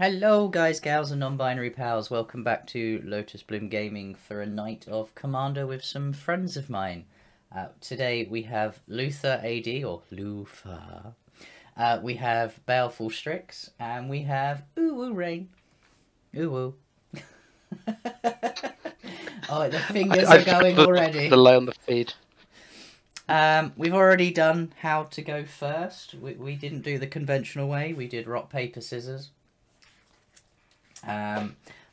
Hello guys, gals and non-binary pals, welcome back to Lotusbloom Gaming for a night of Commander with some friends of mine. Today we have Luther AD, or Lufa. We have Baleful Strix, and we have Ooh Rain. Ooh. Oh, the fingers are going already. The delay on the feed. We've already done how to go first. We didn't do the conventional way, we did rock, paper, scissors.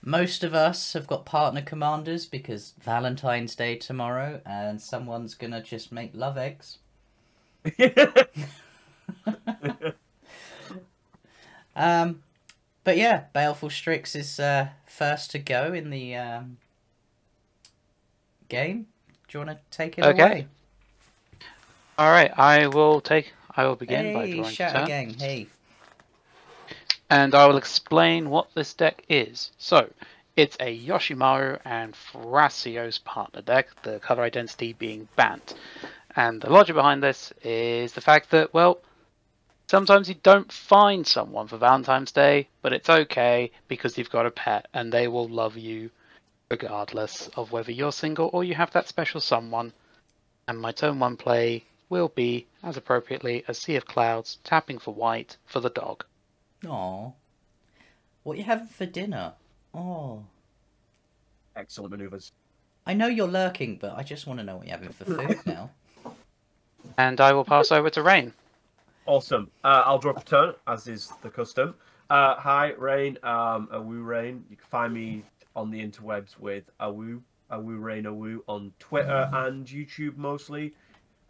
Most of us have got partner commanders because Valentine's Day tomorrow and someone's gonna just make love eggs. But yeah, Baleful Strix is first to go in the game. Do you want to take it away? Alright, I will begin by drawing Shatter Gang, hey. And I will explain what this deck is. So, it's a Yoshimaru and Thrasios partner deck, the color identity being Bant. And the logic behind this is the fact that, well, sometimes you don't find someone for Valentine's Day, but it's okay because you've got a pet and they will love you regardless of whether you're single or you have that special someone. And my turn 1 play will be, as appropriately, a Sea of Clouds, tapping for white for the dog. Aww. What are you having for dinner? Oh. Excellent manoeuvres. I know you're lurking, but I just want to know what you're having for food now. And I will pass over to Rain. Awesome. I'll drop a turn, as is the custom. Hi, Rain. Awoo Rain. You can find me on the interwebs with Awoo Rain Awoo on Twitter and YouTube mostly.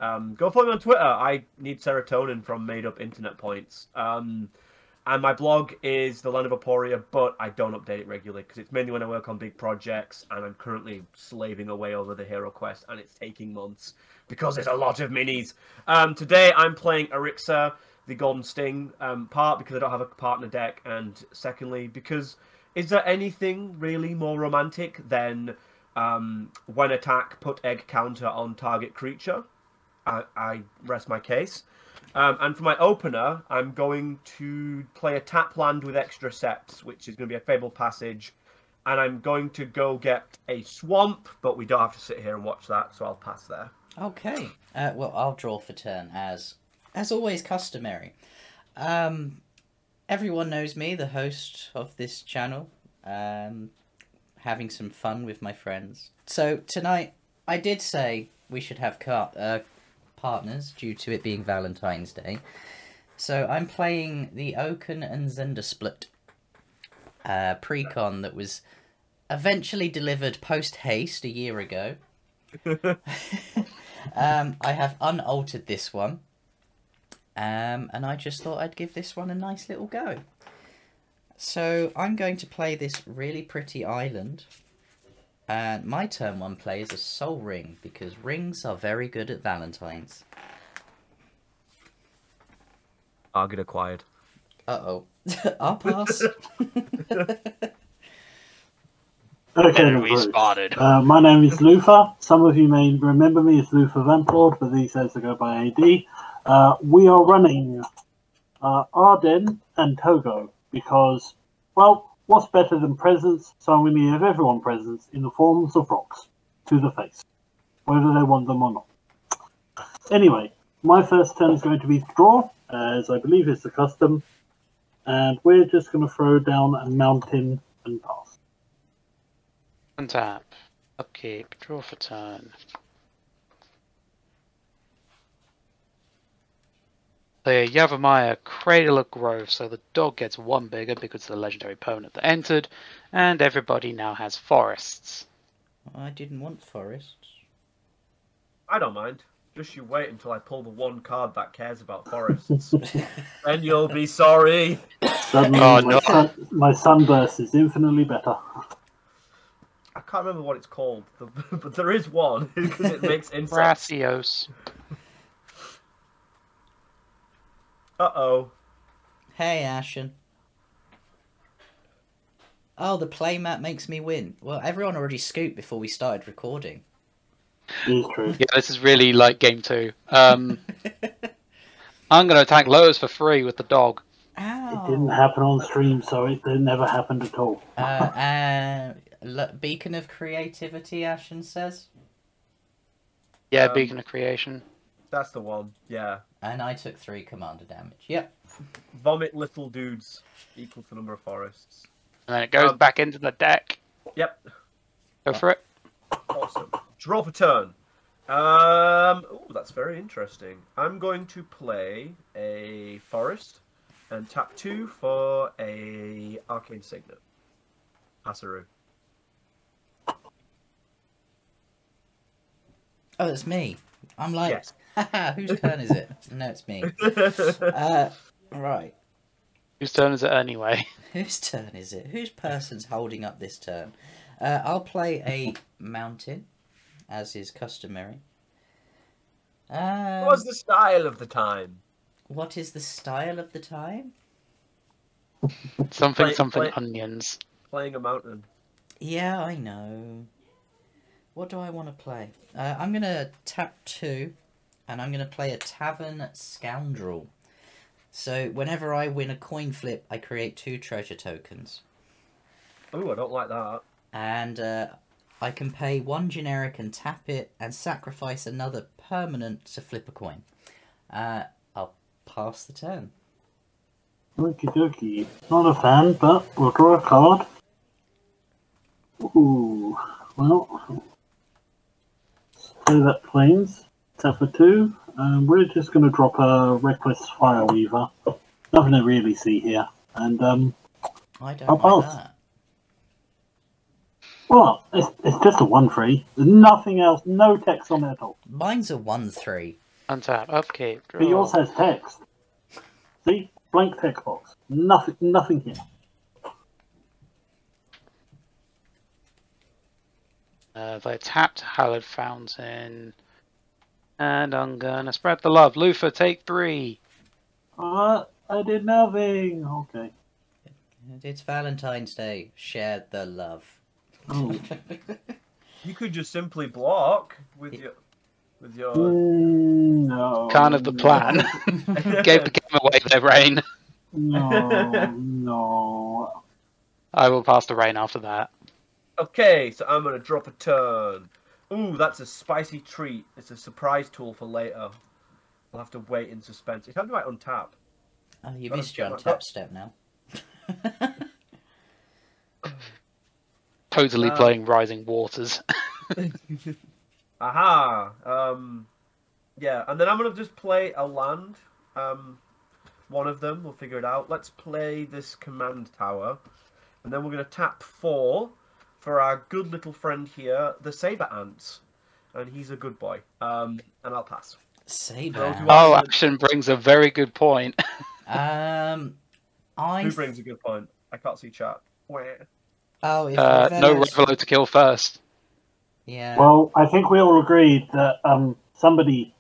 Go follow me on Twitter. I need serotonin from made-up internet points. And my blog is The Land of Aporia, but I don't update it regularly because it's mainly when I work on big projects, and I'm currently slaving away over the Hero Quest, and it's taking months because there's a lot of minis. Today I'm playing Arixa, the Golden Sting part, because I don't have a partner deck, and secondly, because is there anything really more romantic than when attack, put egg counter on target creature? I rest my case. And for my opener, I'm going to play a tap land with extra steps, which is going to be a Fabled Passage. And I'm going to go get a swamp, but we don't have to sit here and watch that, so I'll pass there. Okay. Well, I'll draw for turn, as always customary. Everyone knows me, the host of this channel, having some fun with my friends. So tonight, I did say we should have partners due to it being Valentine's Day. So I'm playing the Oaken and Zender Split precon that was eventually delivered post-haste a year ago. I have unaltered this one. And I just thought I'd give this one a nice little go. So I'm going to play this really pretty island. And my turn 1 play is a Soul Ring, because rings are very good at Valentine's. Target acquired. Uh-oh. I'll pass. Okay, We spotted. my name is Lufa. Some of you may remember me as Lufa Vamplord, but these days I go by AD. We are running Arden and Togo because, well, what's better than presents? So I'm going to give everyone presents in the forms of rocks to the face, whether they want them or not. Anyway, my first turn is going to be to draw, as I believe is the custom, and we're just going to throw down a mountain and pass. Untap. Upkeep. Draw for turn. The Yavimaya Cradle of Growth, so the dog gets 1 bigger because of the legendary opponent that entered, and everybody now has forests. I didn't want forests. I don't mind. Just you wait until I pull the 1 card that cares about forests. Then you'll be sorry. Suddenly, my sunburst is infinitely better. I can't remember what it's called, but there is one, because it makes insects. Thrasios. Uh-oh. Hey, Ashen. Oh, the playmat makes me win. Well, everyone already scooped before we started recording. It's true. Yeah, this is really like game 2. I'm going to attack Lotus for free with the dog. Ow. It didn't happen on stream, so it never happened at all. Beacon of Creativity, Ashen says. Yeah, Beacon of Creation. That's the one. Yeah. And I took 3 commander damage. Yep. Vomit little dudes equal to the number of forests. And then it goes back into the deck. Yep. Go for it. Awesome. Draw for turn. Oh, that's very interesting. I'm going to play a forest and tap 2 for a arcane signet. Asaru. Oh, it's me. I'm like, Yes. haha, whose turn is it? No, it's me. Right. Whose turn is it anyway? Whose turn is it? Whose person's holding up this turn? I'll play a mountain, as is customary. What's the style of the time? What is the style of the time? Something Play- onions. Playing a mountain. Yeah, I know. What do I want to play? I'm going to tap 2, and I'm going to play a Tavern Scoundrel. So whenever I win a coin flip, I create 2 treasure tokens. Oh, I don't like that. And I can pay 1 generic and tap it, and sacrifice another permanent to flip a coin. I'll pass the turn. Okie dokie. Not a fan, but we'll draw a card. Ooh. Well, play that plains. Tap for 2. We're just going to drop a Reckless Fireweaver. Nothing to really see here. And I don't I'll like pass. that. Well, it's just a 1/3. There's nothing else, no text on it at all. Mine's a 1/3. Untap, upkeep, draw. But yours has text. See? Blank text box. Nothing here. They tapped Hallowed Fountain. And I'm gonna spread the love. Lufa, take 3. I did nothing. Okay. It's Valentine's Day. Share the love. Oh. You could just simply block with your No. Kind of the plan. Gave the game away there, Rain. No. I will pass the Rain after that. Okay, so I'm gonna drop a turn. Ooh, that's a spicy treat. It's a surprise tool for later. I'll have to wait in suspense. It's time to untap. Oh, you Gotta missed your get untap step now. Totally playing Rising Waters. Aha. Yeah, and then I'm gonna just play a land. One of them. We'll figure it out. Let's play this command tower, and then we're gonna tap 4 for our good little friend here, the Saber Ants, and he's a good boy. And I'll pass. Saber. Oh, Action brings a very good point. Who brings a good point? I can't see chat. Where? Oh, if No Revelo to kill first. Yeah. Well, I think we all agreed that somebody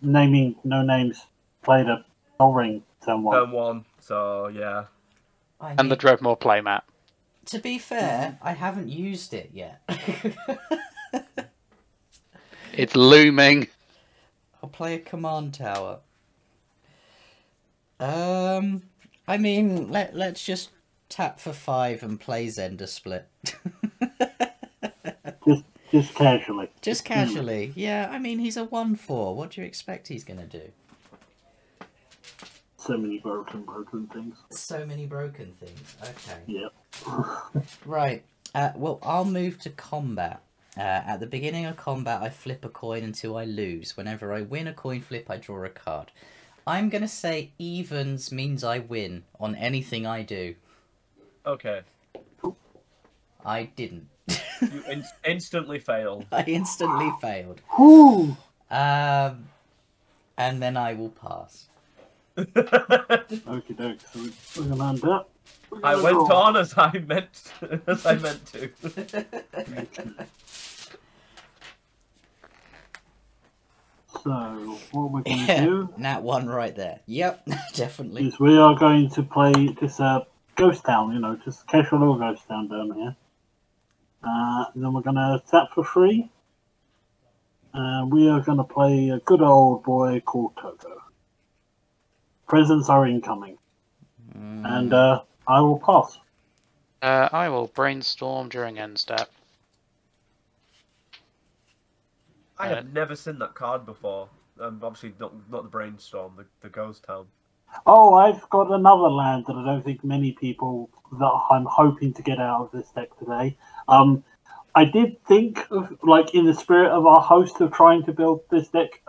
naming no names played a Sol Ring turn 1. Turn 1. So yeah. And the Dreadmore playmat. To be fair, I haven't used it yet. It's looming. I'll play a command tower. I mean, let's just tap for 5 and play Zender Split. Just casually. Just casually. Yeah, I mean, he's a 1/4. What do you expect he's going to do? So many broken things. So many broken things. Okay. Yep. Right. Well, I'll move to combat. At the beginning of combat, I flip a coin until I lose. Whenever I win a coin flip, I draw a card. I'm going to say evens means I win on anything I do. Okay. I didn't. You instantly failed. I instantly failed. Whoo! And then I will pass. Okie doke. So we're gonna land up. I went on as I meant to. So what we're going to do Nat 1 right there. Yep, definitely. is we are going to play this ghost town. You know, just casual little ghost town down here. And then we're going to tap for 3. We are going to play a good old boy called Toto. Presents are incoming. and I will pass. I will brainstorm during end step. I have never seen that card before. Obviously, not the brainstorm, the ghost town. Oh, I've got another land that I don't think many people that I'm hoping to get out of this deck today. I did think of, like, in the spirit of our host of trying to build this deck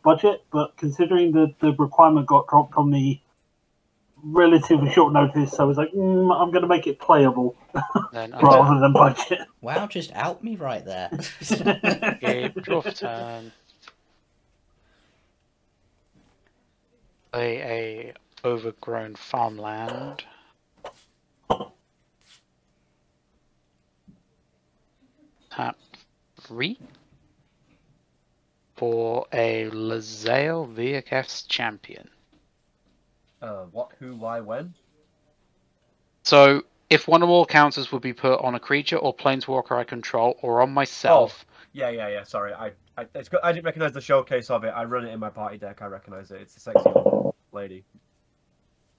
budget, but considering the requirement got dropped on me relatively short notice, I was like, I'm going to make it playable rather than budget. Wow, just out me right there. Okay, draw for turn. Play a overgrown farmland. Tap 3 for a Lazael VFX champion. What, who, why, when? So, if one or more counters would be put on a creature or planeswalker I control, or on myself. Oh, yeah. Sorry, I didn't recognize the showcase of it. I run it in my party deck. I recognize it. It's a sexy lady.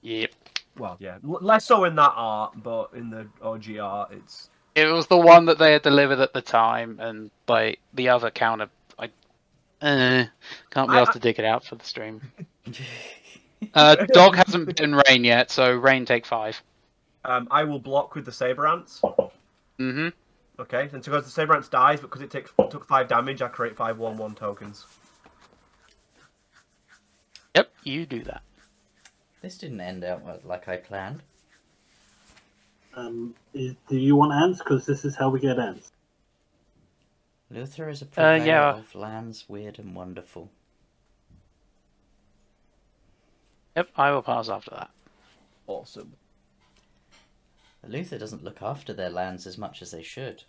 Yep. Well, yeah, less so in that art, but in the OG art, it's. It was the one that they had delivered at the time, and like the other counter, I can't be asked to dig it out for the stream. Dog hasn't been Rain yet, so Rain take 5. I will block with the Saber Ants. Mm-hmm. Okay, and because the Saber Ants dies, because it took 5 damage, I create 5 1/1 tokens. Yep, you do that. This didn't end out like I planned. Do you want ants? Because this is how we get ants. Luther is a purveyor yeah. of lands weird and wonderful. Yep, I will pass after that. Awesome. Luther doesn't look after their lands as much as they should.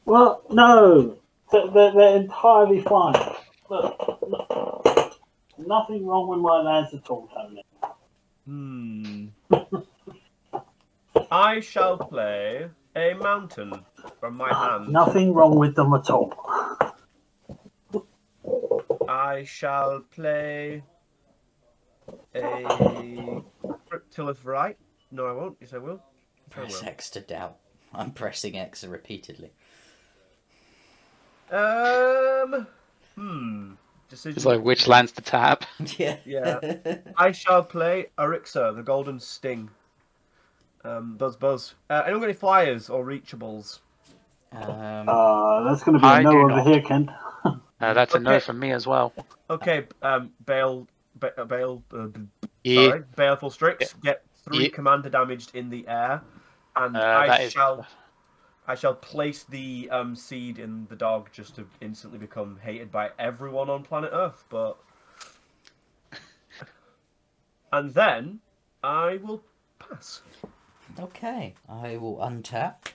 Well, no, they're entirely fine. Look, nothing wrong with my lands at all, Tony. I shall play a mountain from my hand. Nothing wrong with them at all. I shall play a Cryptilith Right. No, I won't. Yes, I will. Press X to doubt. I'm pressing X repeatedly. Decision. It's like which lands to tap. Yeah. I shall play Arixa, the Golden Sting. Buzz. Anyone got any flyers or reachables? That's going to be a no over here, Ken. That's a no from me as well. Okay, Baleful Strix, get 3 commander damaged in the air, and I shall place the seed in the dog just to instantly become hated by everyone on planet Earth. But and then I will pass. Okay, I will untap.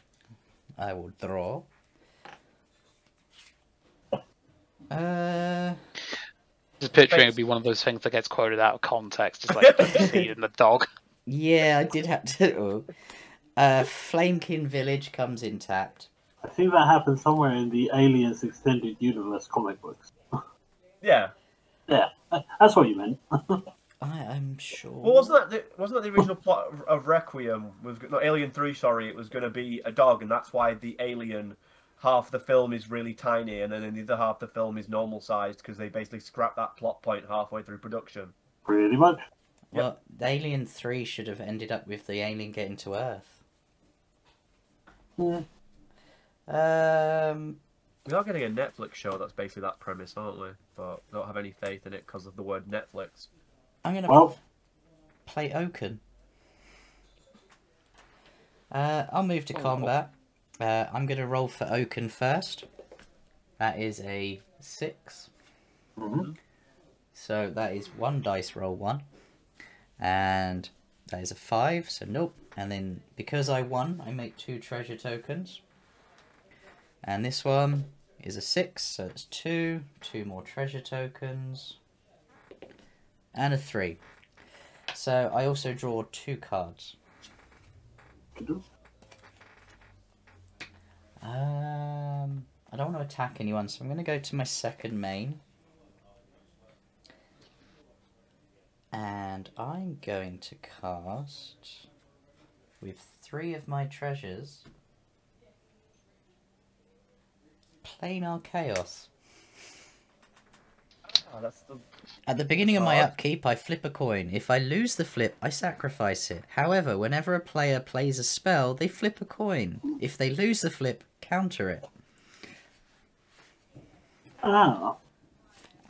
I will draw. Just picturing it would be one of those things that gets quoted out of context, just like the seed in the dog. Yeah, I did have to. Flamekin Village comes in tapped. I think that happened somewhere in the Aliens Extended Universe comic books. Yeah. Yeah, that's what you meant. I'm sure. Well, wasn't that the original plot of Requiem? Alien 3, sorry, it was going to be a dog, and that's why the alien half the film is really tiny, and then the other half the film is normal sized, because they basically scrapped that plot point halfway through production. Pretty much. Well, Alien 3 should have ended up with the alien getting to Earth. We are getting a Netflix show that's basically that premise, aren't we? But I don't have any faith in it because of the word Netflix. I'm going to play Oaken. I'll move to combat. I'm going to roll for Oaken first. That is a 6. So that is 1 dice roll 1. And that is a 5, so nope. And then because I won, I make 2 treasure tokens. And this one is a 6, so it's 2 more treasure tokens. And a 3. So I also draw 2 cards. I don't want to attack anyone, so I'm going to go to my second main. And I'm going to cast, with 3 of my treasures, Planar Chaos. Oh, that's the... At the beginning of my card. upkeep, I flip a coin. If I lose the flip, I sacrifice it. However, whenever a player plays a spell, they flip a coin. If they lose the flip, counter it. Ah.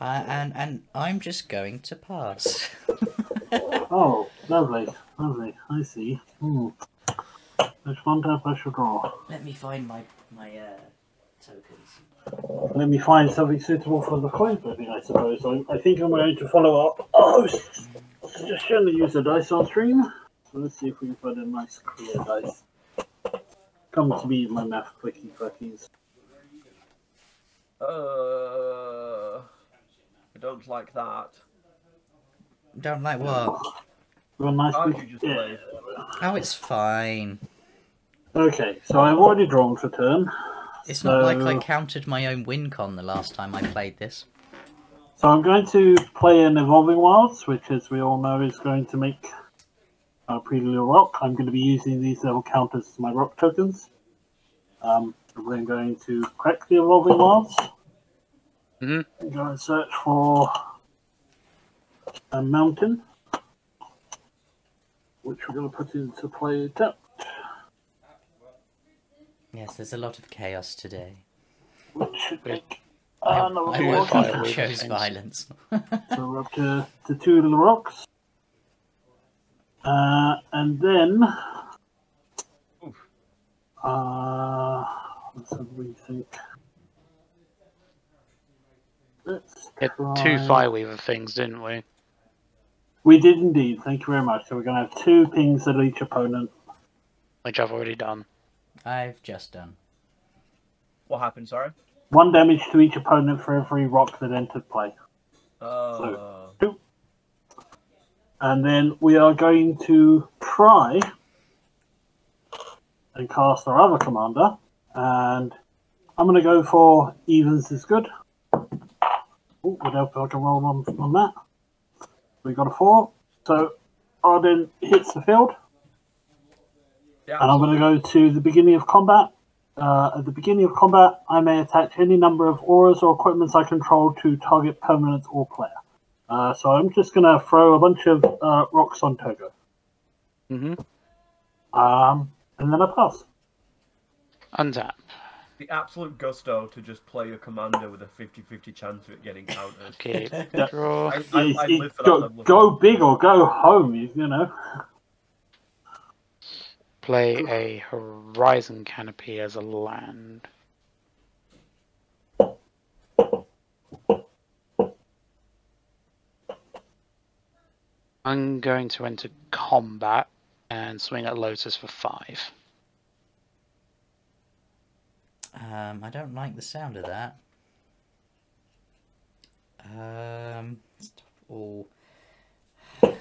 And I'm just going to pass. Oh, lovely, lovely. I see. Which one tap I should draw? Let me find my tokens. Let me find something suitable for the coin flipping, I suppose. I think I'm going to follow up. Oh, suggestion to use a dice on stream. So let's see if we can find a nice clear dice. Come to me, my math clicky clackies. I don't like that. Don't like what? A nice Card big... you just yeah. played. Oh, it's fine. Okay, so I've already drawn for turn. It's not like I counted my own win con the last time I played this. So I'm going to play an Evolving Wilds, which, as we all know, is going to make a pretty little rock. I'm going to be using these little counters as my rock tokens. We're going to crack the Evolving Wilds. Mm-hmm. I'm going to search for a mountain, which we're going to put into play tap. Yes, there's a lot of chaos today. Which should make I another woke four. up fire and with chose things. violence. So we're up to 2 little rocks. And then let's have a rethink. Let's Hit try... 2 Fireweaver things, didn't we? We did indeed, thank you very much. So we're going to have 2 pings at each opponent. Which I've already done. I've just done. What happened, sorry? 1 damage to each opponent for every rock that entered play. Oh. 2. And then we are going to try and cast our other commander. And I'm going to go for evens is good. Oh, would help if I can roll on that. We got a 4. So Arden hits the field. Yeah, And I'm going to go to the beginning of combat. At the beginning of combat, I may attach any number of auras or equipments I control to target permanent or player. So I'm just going to throw a bunch of rocks on Togo. Mm-hmm. And then I pass. Untap. The absolute gusto to just play a commander with a 50-50 chance of it getting countered. Okay. Yeah. Draw. I live for that level of Go fun. big or go home, you know. Play a Horizon Canopy as a land. I'm going to enter combat and swing at Lotus for 5. I don't like the sound of that. Oh. I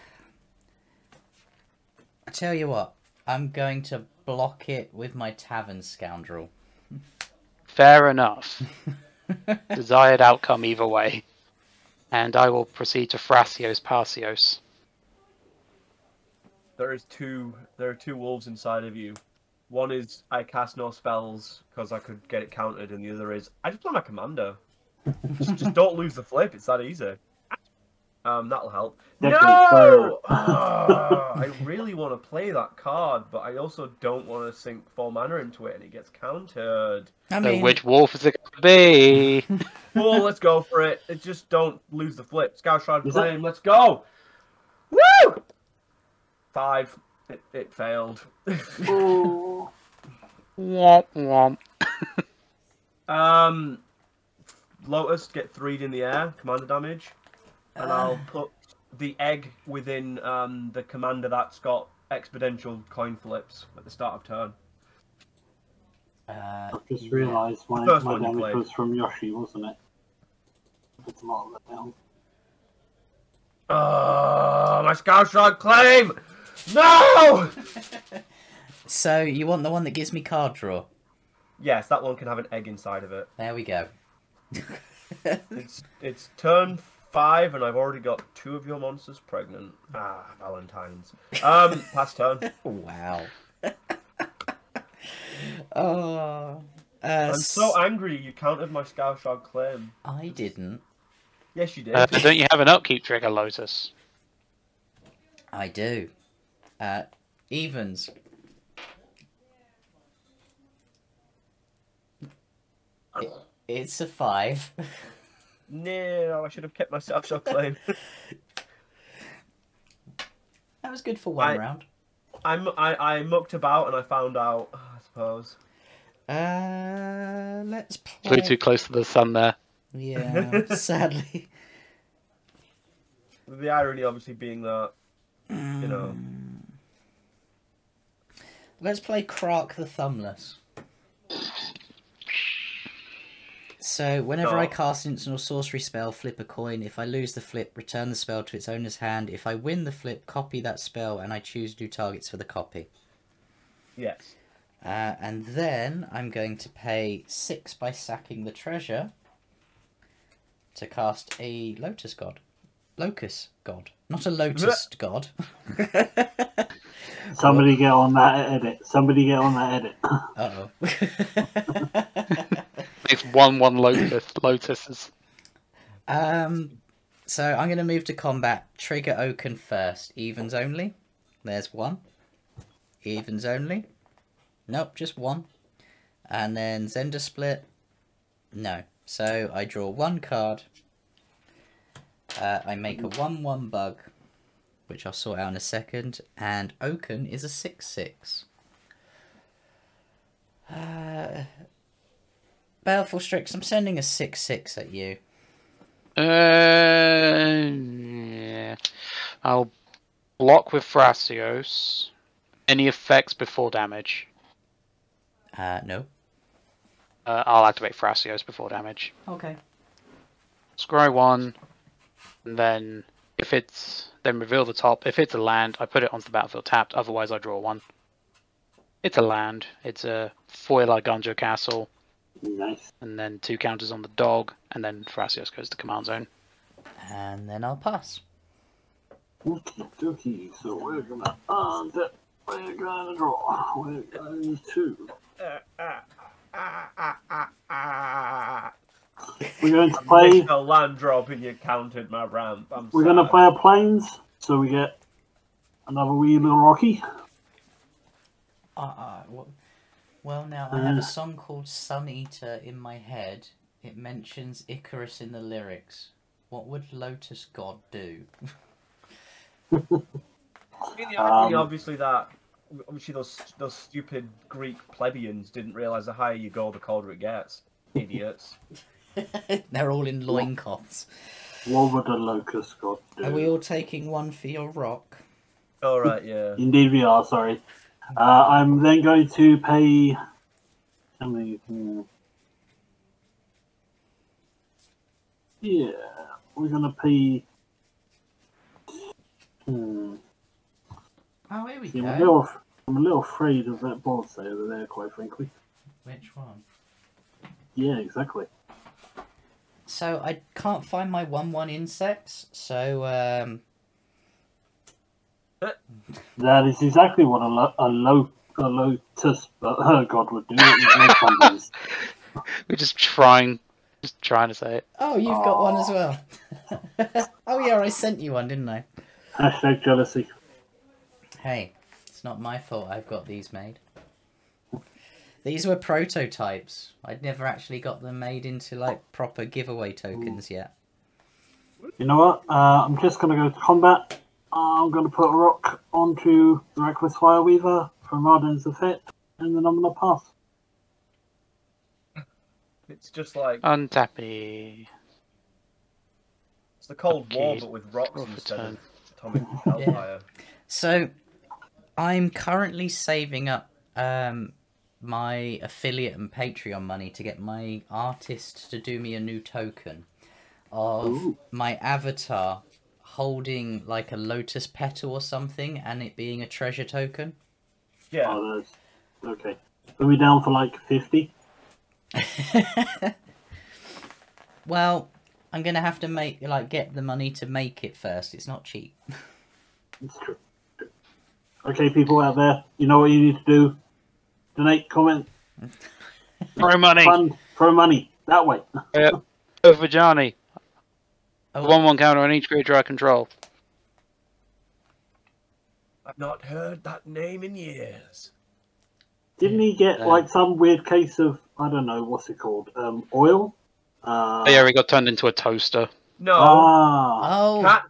tell you what, I'm going to block it with my Tavern Scoundrel. Fair enough. Desired outcome either way. And I will proceed to Thrasios Parsios. There are 2 wolves inside of you. One is I cast no spells because I could get it countered, and the other is I just play my commander. just don't lose the flip. It's that easy. That'll help. No! I really want to play that card, but I also don't want to sink 4 mana into it, and it gets countered. I So mean, which wolf is it going to be? Well, let's go for it. Just don't lose the flip. Scout Shroud Is that- Claim. Let's go. Woo! 5. It failed. Ooh. Womp womp. Lotus, get 3'd in the air, commander damage. And I'll put the egg within the commander that's got exponential coin flips at the start of turn. I just realised my First one you damage played. was from Yoshi, wasn't it? Let's mark that down. Oh, my Scout Shroud Claim! No! so you want the one that gives me card draw? Yes, that one can have an egg inside of it. There we go. It's turn 5, and I've already got 2 of your monsters pregnant. Ah, Valentines. Pass turn. Wow. Oh. I'm so angry you countered my Scourshard claim. I didn't. Yes, you did. Don't you have an upkeep trigger, Lotus? I do. Evens. It's a 5. No, I should have kept my Scourshard claim. That was good for one round. I mucked about and I found out, I suppose. Let's play. Flew too close to the sun there. Yeah, sadly. The irony, obviously, being that, you know. Let's play Krark the Thumbless. So, whenever I cast an instant or sorcery spell, flip a coin. If I lose the flip, return the spell to its owner's hand. If I win the flip, copy that spell, and I choose new targets for the copy. Yes. And then I'm going to pay 6 by sacking the treasure to cast a Lotus God. Locust God. Not a Lotus God. Somebody get on that edit. Somebody get on that edit. Uh-oh. It's 1/1 lotuses. So I'm going to move to combat. Trigger Oaken first. Evens only. There's 1. Evens only. Nope, just 1. And then Zender Split. No. So I draw 1 card. I make a 1/1 bug, which I'll sort out in a second. And Oaken is a 6/6. Baleful Strix, I'm sending a 6/6 at you. Yeah. I'll block with Thrasios. Any effects before damage? No. I'll activate Thrasios before damage. Okay. Scry 1, and then if it's reveal the top. If it's a land, I put it onto the battlefield tapped. Otherwise, I draw 1. It's a land. It's a foil Argunjo Castle. Nice. And then 2 counters on the dog, and then Thrasios goes to command zone. And then I'll pass. Okay, so we're gonna we're gonna draw. We're going to. We're going to play. A land drop and you counted my ramp. We're going to play a plains, so we get another wee little Rocky. Well, now I have a song called Sun Eater in my head. It mentions Icarus in the lyrics. What would Lotus God do? I mean, the irony, obviously, that obviously those stupid Greek plebeians didn't realise the higher you go, the colder it gets. Idiots. They're all in loincloths. What would a locust god do? Are we all taking 1 for your rock? All right, yeah. Indeed, we are. Sorry. I'm then going to pay. Yeah, we're going to pay. Oh, here we Yeah, go. I'm a little afraid of that board saver there, quite frankly. Which one? Yeah, exactly. So I can't find my 1/1 insects, so That is exactly what a lotus god would do. Make bundles. We're just trying to say it. oh, you've got one as well. Oh yeah, I sent you one, didn't I? Hashtag jealousy. Hey, it's not my fault I've got these made. These were prototypes. I'd never actually got them made into like proper giveaway tokens yet. You know what? I'm just going to go to combat. I'm going to put a rock onto the Reckless Fireweaver from Arden's effect, and then I'm going to pass. It's just like Untappy. it's the Cold War, Okay. but with rocks Roll for instead turn. of atomic hellfire. So, I'm currently saving up my affiliate and Patreon money to get my artist to do me a new token of my avatar holding like a lotus petal or something, and it being a treasure token. Yeah. Oh, okay. Are we down for like 50? Well, I'm gonna have to get the money to make it first. It's not cheap. It's true. Okay, people out there, you know what you need to do? Donate, comment, Throw money. fund, throw money that way. Yep. Over Johnny. Oh, 1/1 counter on each creature I control. I've not heard that name in years. Didn't he get like some weird case of, I don't know, what's it called? Oil? Oh, yeah, he got turned into a toaster. No. oh,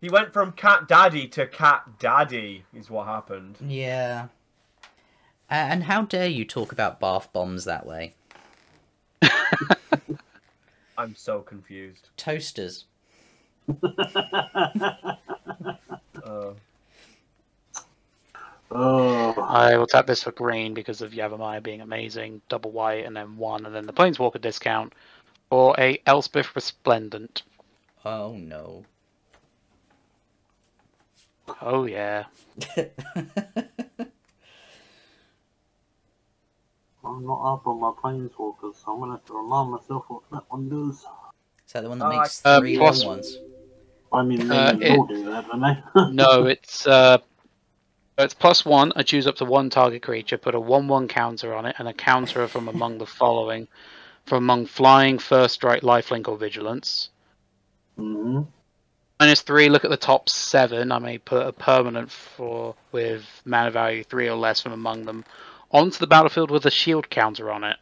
He went from Cat Daddy to Cat Daddy, is what happened. yeah. And how dare you talk about bath bombs that way? I'm so confused. Toasters. Oh, I will tap this for green because of Yavimaya being amazing. Double white and then 1, and then the Planeswalker discount for a Elspeth Resplendent. Oh no. Oh yeah. I'm not up on my planeswalkers, so I'm gonna have to remind myself what that one does. Is that the one that makes like- 3 plus- 1/1s? I mean, they all do that, don't they? No, it's +1. I choose up to 1 target creature, put a 1/1 counter on it, and a counter from among the following: from among flying, first strike, lifelink, or vigilance. Mm-hmm. -3. Look at the top 7. I may put a permanent with mana value 3 or less from among them onto the battlefield with a shield counter on it.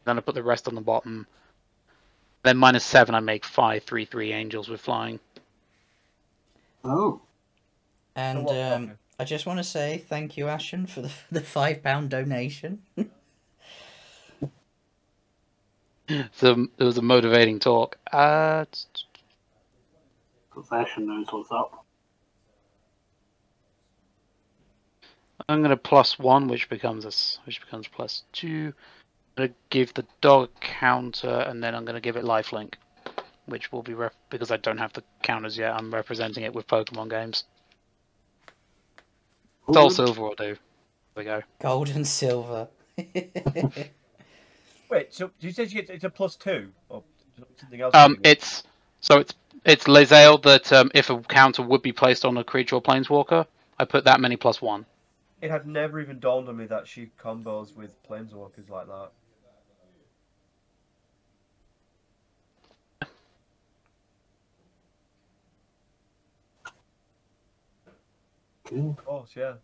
Then I put the rest on the bottom. Then -7. I make 5 3/3 angels with flying. Oh, And okay. I just want to say thank you, Ashen, for the £5 donation. So it was a motivating talk. because Ashen knows what's up. I'm gonna +1, which becomes +2. I'm gonna give the dog a counter, and then I'm gonna give it lifelink, which will be because I don't have the counters yet. I'm representing it with Pokemon games. Soul Silver will do. There we go. Gold and silver. Wait, so you said it's a +2 or something else? It's Lae'zel that if a counter would be placed on a creature or planeswalker, I put that many +1. It had never even dawned on me that she combos with planeswalkers like that. Okay. Of course, yeah.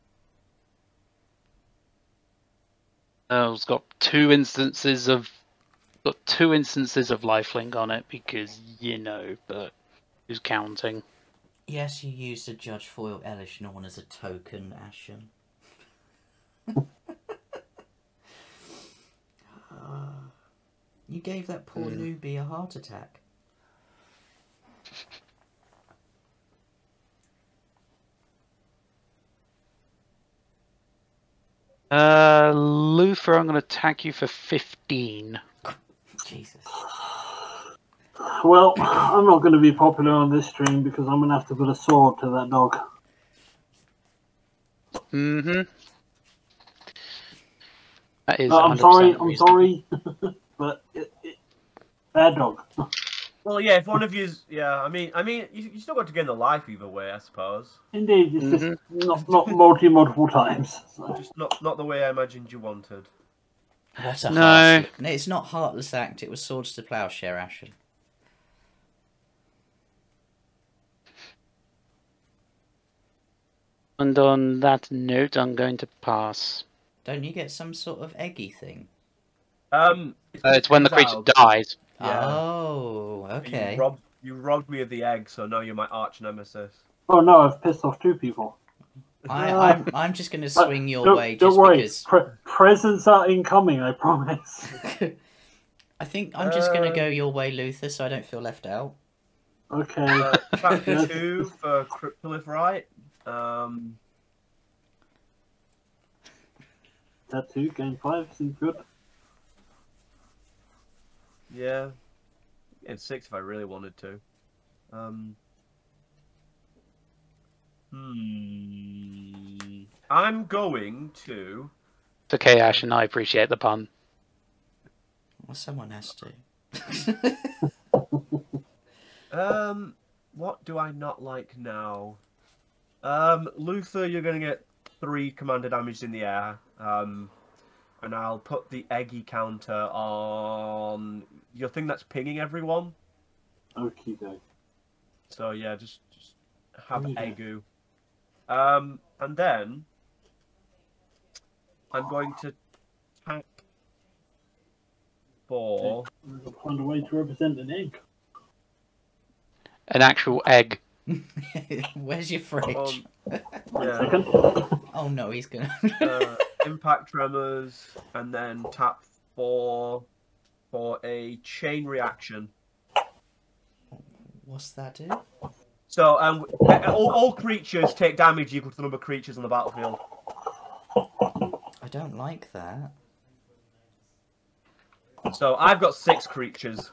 It's got two instances of lifelink on it because but who's counting? Yes, you used a Judge Foil Elish Norn as a token, Ashen. You gave that poor newbie a heart attack. Luther, I'm going to attack you for 15. Jesus. Well, I'm not going to be popular on this stream because I'm going to have to put a sword to that dog. Mm-hmm. That is I'm 100% sorry, but bad dog. Well, yeah. If one of you's, I mean, you still got to gain the life either way, I suppose. Indeed, it's just not multiple times. So. Just not the way I imagined you wanted. What a No. No, it's not Heartless Act, it was Swords to Plowshare, Ashen. And on that note, I'm going to pass. Don't you get some sort of eggy thing? It's when the creature dies. Yeah. Oh, okay. You robbed me of the egg, so now you're my arch nemesis. Oh no, I've pissed off 2 people. I'm just going to swing your way Don't just worry, because... presents are incoming, I promise. I think I'm just going to go your way, Luther, so I don't feel left out. Okay. Chapter 2 for Cryptolith, right? That 2, game 5, seems good. Yeah. And 6 if I really wanted to. I'm going to... It's okay, Ash, and I appreciate the pun. Well, someone has to. What do I not like now? Luther, you're gonna get 3 commander damage in the air. And I'll put the eggy counter on your thing that's pinging everyone. Okie doke. So yeah, just have Okay. Egu. And then I'm going to tap for. I'll find a way to represent an egg. An actual egg. Where's your fridge? One Yeah. second. Oh no, he's gonna. Impact tremors, and then tap for a chain reaction. What's that do? So all creatures take damage equal to the number of creatures on the battlefield. I don't like that. So I've got 6 creatures.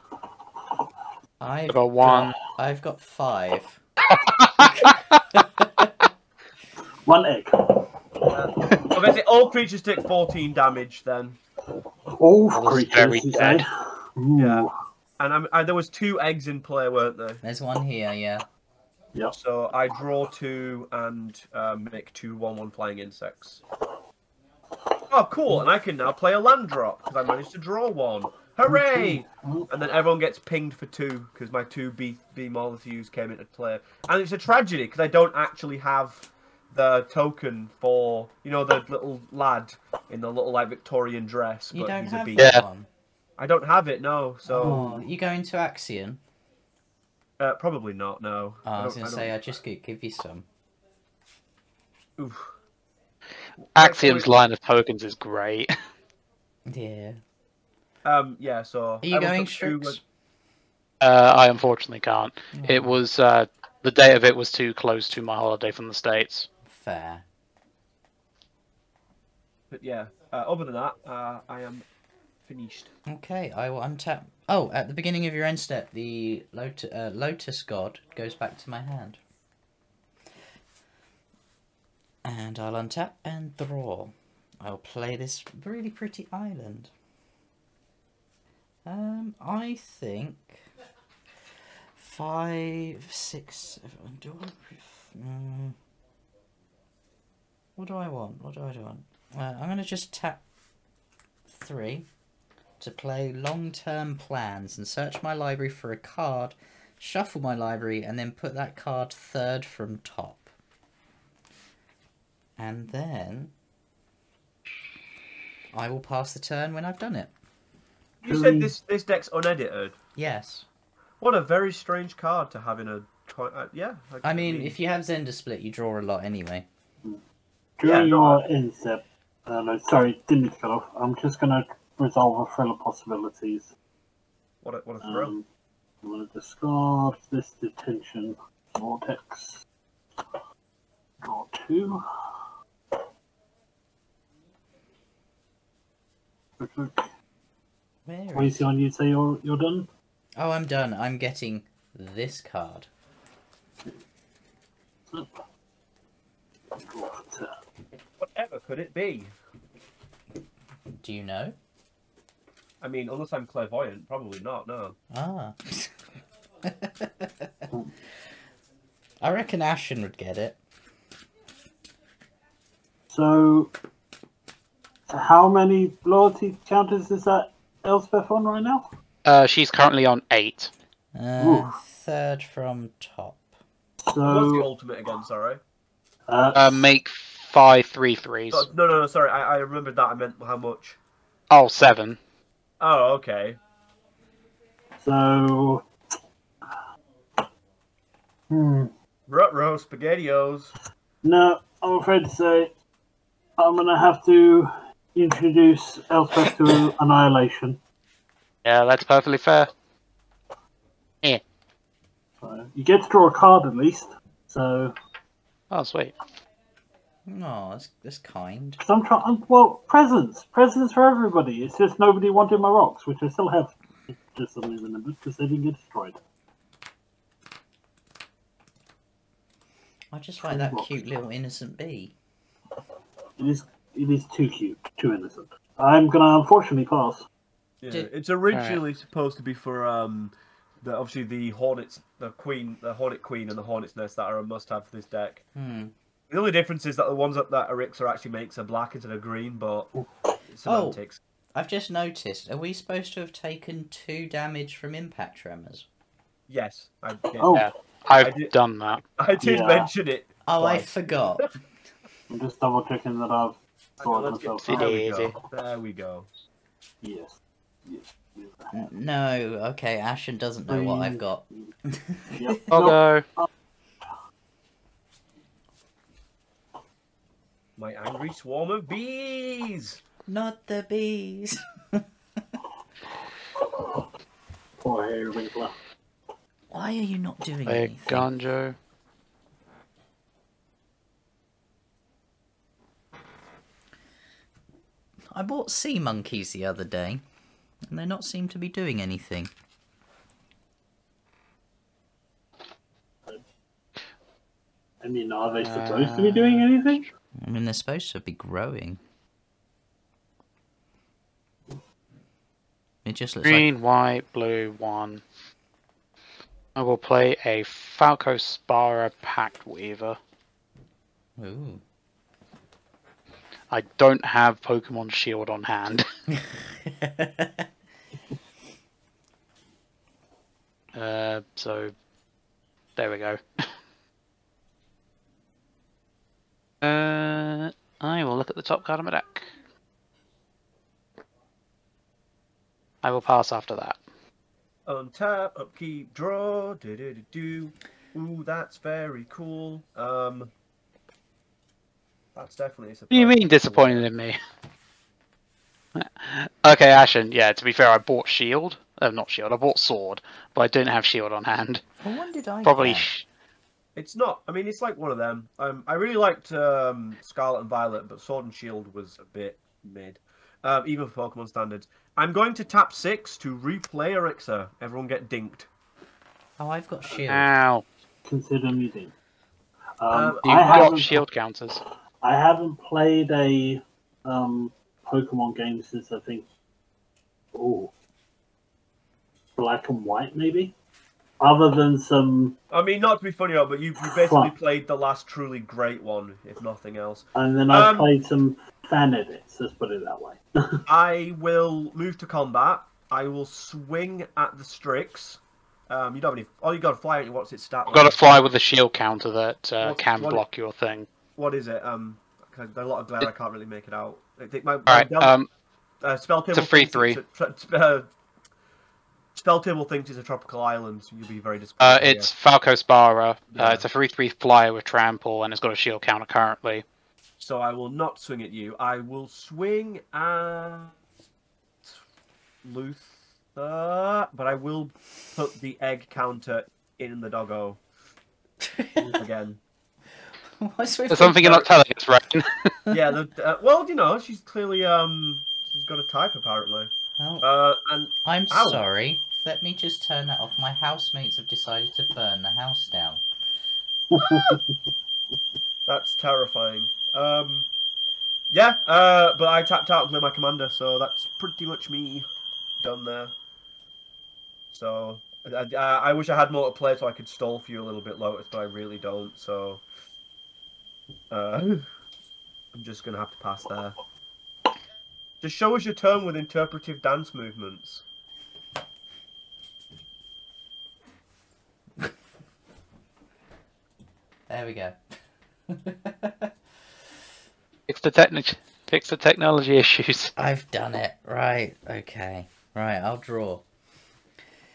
I've got 1. I've got 5. 1 egg. So basically, all creatures take 14 damage then. All That was creatures, very you dead. say? Ooh. Yeah. And there was 2 eggs in play, weren't there? There's one here, yeah. Yep. So I draw 2 and make 2 1/1 flying insects. Oh, cool! And I can now play a land drop because I managed to draw 1. Hooray! And then everyone gets pinged for 2 because my 2 B molecules came into play. And it's a tragedy because I don't actually have the token for, you know, the little lad in the little like Victorian dress. You but don't he's have a bee. that Yeah. one. I don't have it, no. So Oh, you go into Axion? probably not. No. Oh, I was don't- gonna say I just could give you some. Oof. Axiom's line of tokens is great. Yeah. Yeah. So Are you everyone going took 2 Strix? I unfortunately can't. Oh, It was the date of it was too close to my holiday from the States. fair. But yeah. Other than that, I am finished. Okay, I will untap. Oh, at the beginning of your end step, the Lotus God goes back to my hand. And I'll untap and draw. I'll play this really pretty island. I think 5, 6, 7. What do I want? What do I want? I'm gonna just tap 3 to play long-term plans and search my library for a card, shuffle my library, and then put that card 3rd from top. And then I will pass the turn when I've done it. You said this deck's unedited. Yes. What a very strange card to have in a. Yeah. I mean, if you have Zender Split, you draw a lot anyway. During Yeah, your instep, no, sorry, didn't mean to cut off. I'm just going to resolve a thrill of possibilities. What a throw. I'm going to discard this detention vortex. Draw 2. Look. Where What is... is on you say you're done? Oh, I'm done. I'm getting this card. Draw for turn. Whatever could it be? Do you know? I mean, unless I'm clairvoyant, probably not. No. Ah. I reckon Ashen would get it. So how many loyalty counters is that Elspeth on right now? She's currently on 8. 3rd from top. What's the So ultimate again? Sorry. Make 5 3/3s. No. Sorry, I remembered that. I meant how much. Oh, 7. Oh, okay. So Ruh-roh, SpaghettiOs. no, I'm afraid to say I'm gonna have to introduce Elspeth to Annihilation. Yeah, that's perfectly fair. So you get to draw a card at least. So Oh, sweet. No, that's kind. because I'm trying. Well, presents for everybody. It's just nobody wanted my rocks, which I still have. Just suddenly remembered because they didn't get destroyed. I just like that cute little innocent bee. It is too cute, too innocent. I'm gonna unfortunately pass. Yeah, Did- it's originally supposed to be for obviously the Hornets the queen, the Hornet Queen, and the Hornet's Nest that are a must-have for this deck. Hmm. The only difference is that the ones that Elixir actually makes are black instead of green, but it's semantics. I've just noticed. Are we supposed to have taken 2 damage from impact tremors? Yes, I did. Oh. Yeah, I've done that. I did Yeah. mention it. Oh, I twice. forgot. I'm just double checking that I've sorted Let's get- myself there out. we Easy. go. There we go. Yes. No, okay, Ashen doesn't know what I've got. Yep. I'll Nope. go. My angry swarm of bees. Not the bees. Poor Harry Winkler. Why are you not doing Play anything? Ganjo. I bought sea monkeys the other day, and they not seem to be doing anything. I mean, are they supposed to be doing anything? I mean, they're supposed to be growing. It just looks Green, white, blue, 1. I will play a Falco Spara Pact Weaver. like... Ooh. I don't have Pokemon Shield on hand. So there we go. I will look at the top card of my deck. I will pass after that. Untap, upkeep, draw. Do. Ooh, that's very cool. That's definitely a surprise. What do you mean disappointed in me? Okay, Ashen, yeah, to be fair, I bought Shield. Not Shield, I bought Sword, but I didn't have Shield on hand. Well, when did I Probably. get? It's not. I mean, it's like one of them. I really liked Scarlet and Violet, but Sword and Shield was a bit mid, even for Pokemon standards. I'm going to tap 6 to replay Elixir. Everyone get dinked. Oh, I've got shield. Ow. Consider me dead. You've I got haven't, Shield counters. I haven't played a Pokemon game since I think, Black and White maybe. Other than some, I mean, not to be funny, but you basically played the last truly great one, if nothing else. and then I've played some fan edits. Let's put it that way. I will move to combat. I will swing at the Strix. You don't have any. All you got to fly at what's its stat? I've got to fly with a shield counter that can what- block your thing. What is it? There's a lot of glare. I can't really make it out. I think my Alright, spell table. it's a 3/3. Spell table thinks it's a tropical island. So you'll be very disappointed. it's Falco Spara. Yeah. It's a 3/3 flyer with trample, and it's got a shield counter currently. So I will not swing at you. I will swing at Luther, but I will put the egg counter in the doggo again. What's with There's something you're not telling us, right? Yeah, well, you know, she's clearly she's got a type apparently. Oh, And I'm Ow. sorry. Let me just turn that off. My housemates have decided to burn the house down. that's terrifying. Yeah, but I tapped out and played my commander, so that's pretty much me done there. So I wish I had more to play so I could stall for you a little bit, Lotus, but I really don't. So I'm just gonna have to pass there. Just show us your turn with interpretive dance movements. There we go. Fix the technology issues. I've done it. Right. Okay. Right. I'll draw.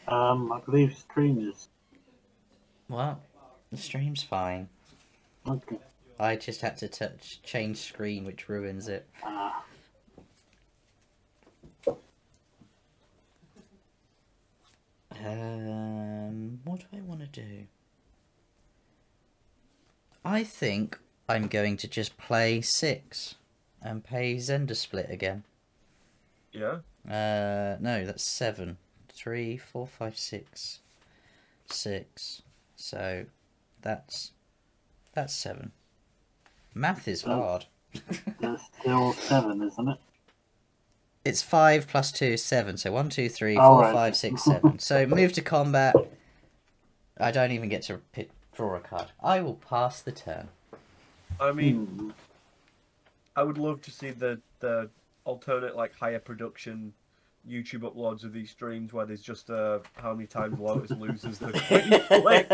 I believe stream is Well, the stream's fine. okay. I just had to change screen, which ruins it. What do I want to do? I think I'm going to just play 6 and pay Zender Split again. Yeah. No, that's 7. 3, 4, 5, 6. 6. So that's 7. Math is hard. There's still 7, isn't it? It's 5 plus 2 is 7. So 1, 2, 3, Oh, 4, right. 5, 6, 7. So move to combat. I don't even get to draw a card. I will pass the turn. I mean, I would love to see the alternate, like, higher production YouTube uploads of these streams where there's just how many times Lotus loses the green flick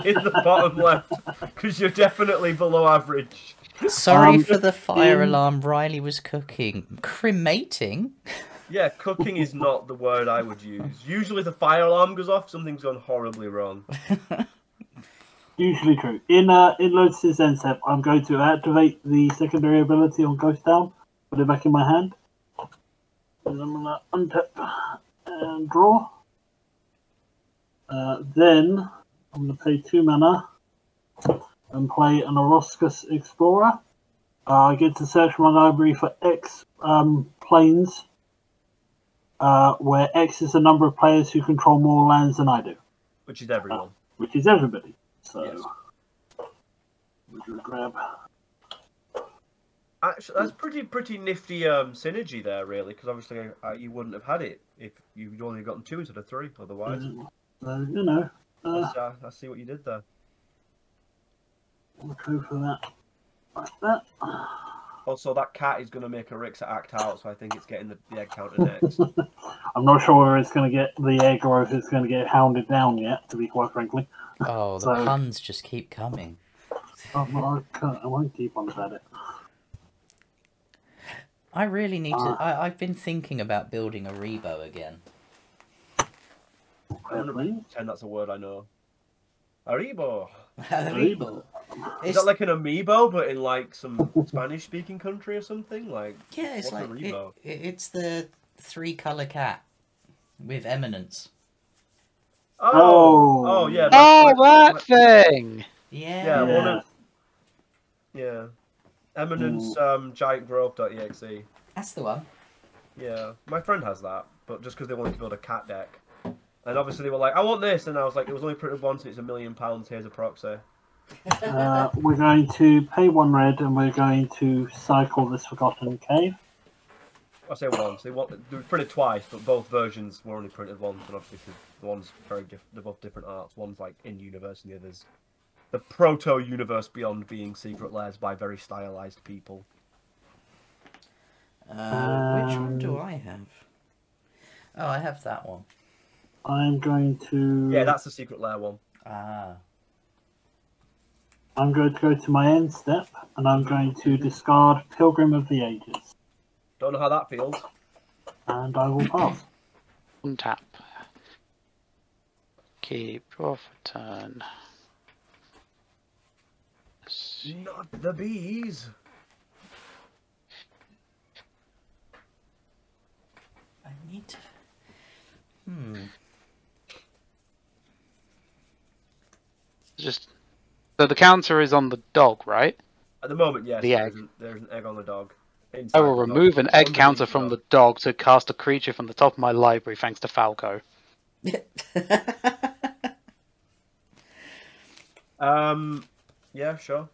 in the bottom left, because you're definitely below average. Sorry for the fire alarm Riley was cooking. Cremating? Yeah, cooking is not the word I would use. Usually the fire alarm goes off, something's gone horribly wrong. Usually true. In Lotus's end step, I'm going to activate the secondary ability on Ghost Down, put it back in my hand, and I'm going to untap and draw. Then I'm going to pay 2 mana and play an Oroscus Explorer. I get to search my library for X planes, where X is the number of players who control more lands than I do. Which is everyone. Which is everybody. So, Yes. we'll just grab. Actually, that's pretty nifty synergy there, really, because obviously you wouldn't have had it if you'd only gotten 2 instead of 3 otherwise. You know. I see what you did there. We'll go for that. Like that. Also, that cat is going to make a Rixa act out, so I think it's getting the egg counter next. I'm not sure whether it's going to get the egg or if it's going to get hounded down yet, to be quite frankly. Oh, the puns just keep coming. I won't keep on about it. I really need to... I've been thinking about building a Rebo again. And that's a word I know. Aribo. Rebo. Is that like an amiibo, but in like some Spanish-speaking country or something? Like, yeah, it's what's like a Rebo? it's the 3-color cat with eminence. Oh, yeah. That thing. Yeah. Eminence giantgrove.exe. That's the one. Yeah, my friend has that, but just because they wanted to build a cat deck. And obviously they were like, I want this, and I was like, it was only printed once, it's £1 million, here's a proxy. We're going to pay 1 red and we're going to cycle this Forgotten Cave. I say once. They were printed twice, but both versions were only printed once, and obviously the one's very different. They're both different arts. One's like in universe, and the other's the proto-universe beyond being secret lairs by very stylized people. Which one do I have? Oh, I have that one. I'm going to... Yeah, that's the secret lair one. Ah. I'm going to go to my end step, and I'm going to discard Pilgrim of the Ages. Don't know how that feels. And I will pass. Untap. Keep, draw for turn. Not the bees. I need to... Just so the counter is on the dog, right? At the moment, yes. The egg. There's an egg on the dog. I will remove an egg counter from the dog to cast a creature from the top of my library, thanks to Falco. Yeah, sure.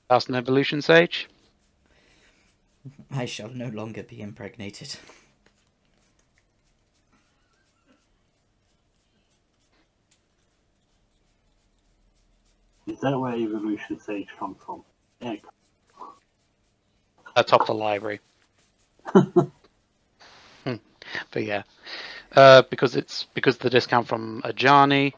Cast an Evolution Sage. I shall no longer be impregnated. Is that where Evolution Sage comes from? Egg. Top of the library. But yeah, because the discount from Ajani,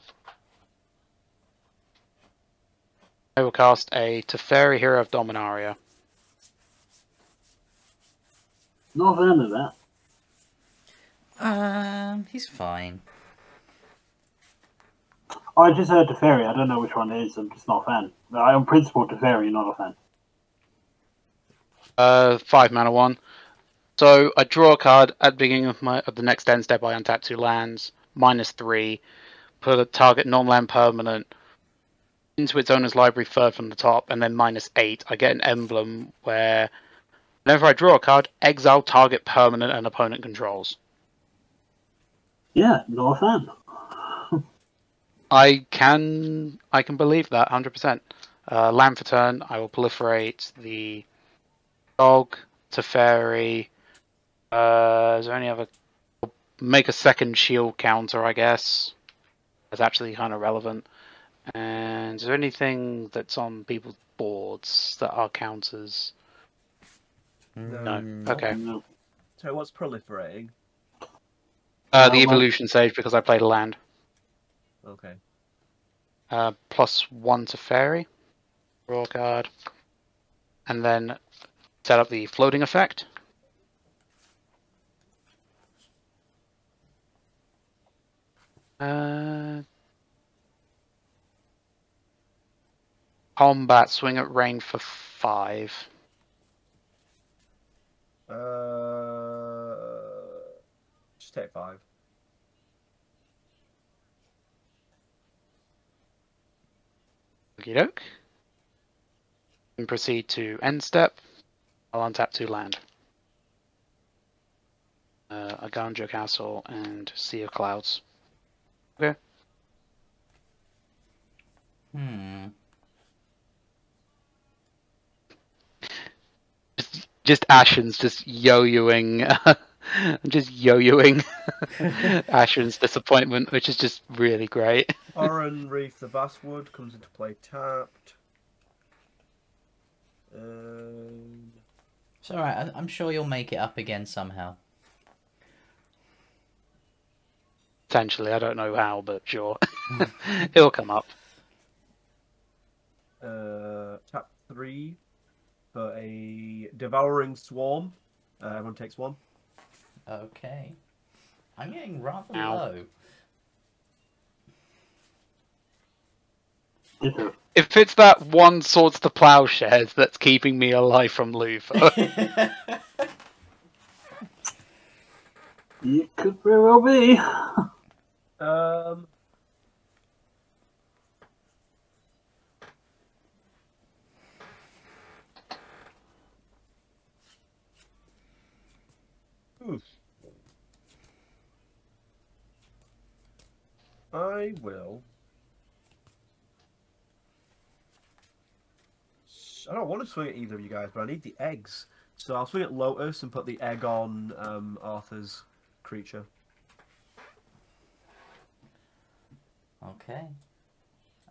I will cast a Teferi, Hero of Dominaria. Not a fan of that. He's fine. I just heard Teferi. I don't know which one it is. I'm just not a fan. On principle, Teferi, not a fan. 5 mana 1. So I draw a card at the beginning of the next end step. I untap 2 lands, -3. Put a target non-land permanent into its owner's library third from the top, and then -8. I get an emblem where whenever I draw a card, exile target permanent and opponent controls. Yeah, not a fan. I can believe that 100%. Land for turn. I will proliferate the dog, Teferi. Is there any other? Make a second shield counter, I guess. is actually kind of relevant. And is there anything that's on people's boards that are counters? No. Okay. No. So what's proliferating? The well- evolution stage, because I played a land. Okay. +1 to fairy. Draw card. And then set up the floating effect. Combat, swing at rain for 5. Just take 5. Okie doke. And proceed to end step. I'll untap 2 land. A Ganjo Castle and Sea of Clouds. Okay. Just Ashen's just yo-yoing, just yo-yoing Ashen's disappointment, which is just really great. Oran Reef the Basswood comes into play tapped. It's alright, I'm sure you'll make it up again somehow. Potentially, I don't know how, but sure. It'll come up. Tap 3 for a Devouring Swarm. Everyone takes 1. Okay. I'm getting rather Ow. low. Ditto. If it's that one Swords to Plowshares that's keeping me alive from Luther. It could very well be. Oof. I will. I don't want to swing at either of you guys, but I need the eggs. So I'll swing at Lotus and put the egg on Arthur's creature. Okay.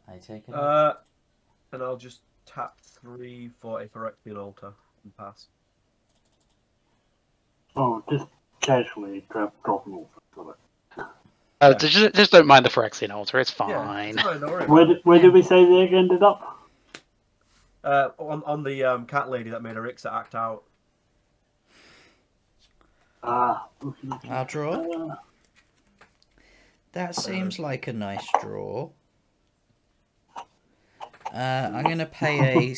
I take it. And I'll just tap 3 for a Phyrexian Altar and pass. Oh, just casually drop them off. Just don't mind the Phyrexian Altar, it's fine. Yeah, it's fine, don't worry Where about did we say the egg ended up? it. On the cat lady that made Arixa act out. I'll draw. That seems like a nice draw. I'm going to pay a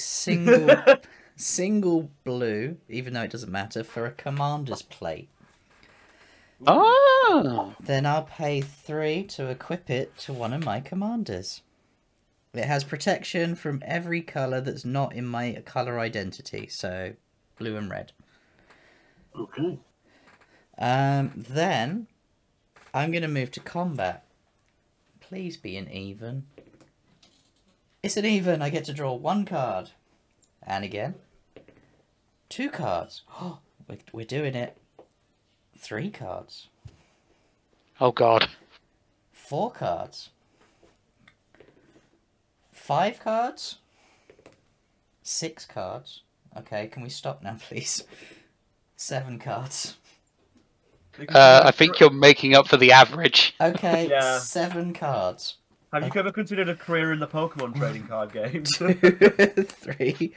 single blue, even though it doesn't matter, for a commander's plate. Oh! Then I'll pay 3 to equip it to one of my commanders. It has protection from every colour that's not in my colour identity, so blue and red. Okay. Then I'm going to move to combat. Please be an even. It's an even. I get to draw 1 card. And again. 2 cards. Oh, we're doing it. 3 cards. Oh god. 4 cards. 5 cards. 6 cards. Okay, can we stop now, please? 7 cards. I think you're making up for the average. Okay, Yeah. 7 cards. Have you ever considered a career in the Pokemon trading card game? 3,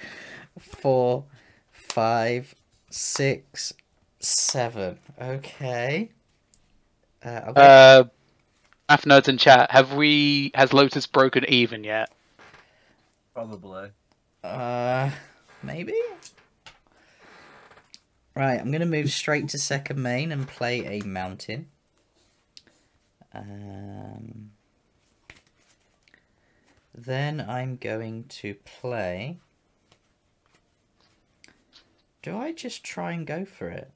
4, 5, 6, 7. Okay. Math nerds in chat, has Lotus broken even yet? Probably. Maybe? Right, I'm going to move straight to second main and play a mountain. Then I'm going to play... Do I just try and go for it?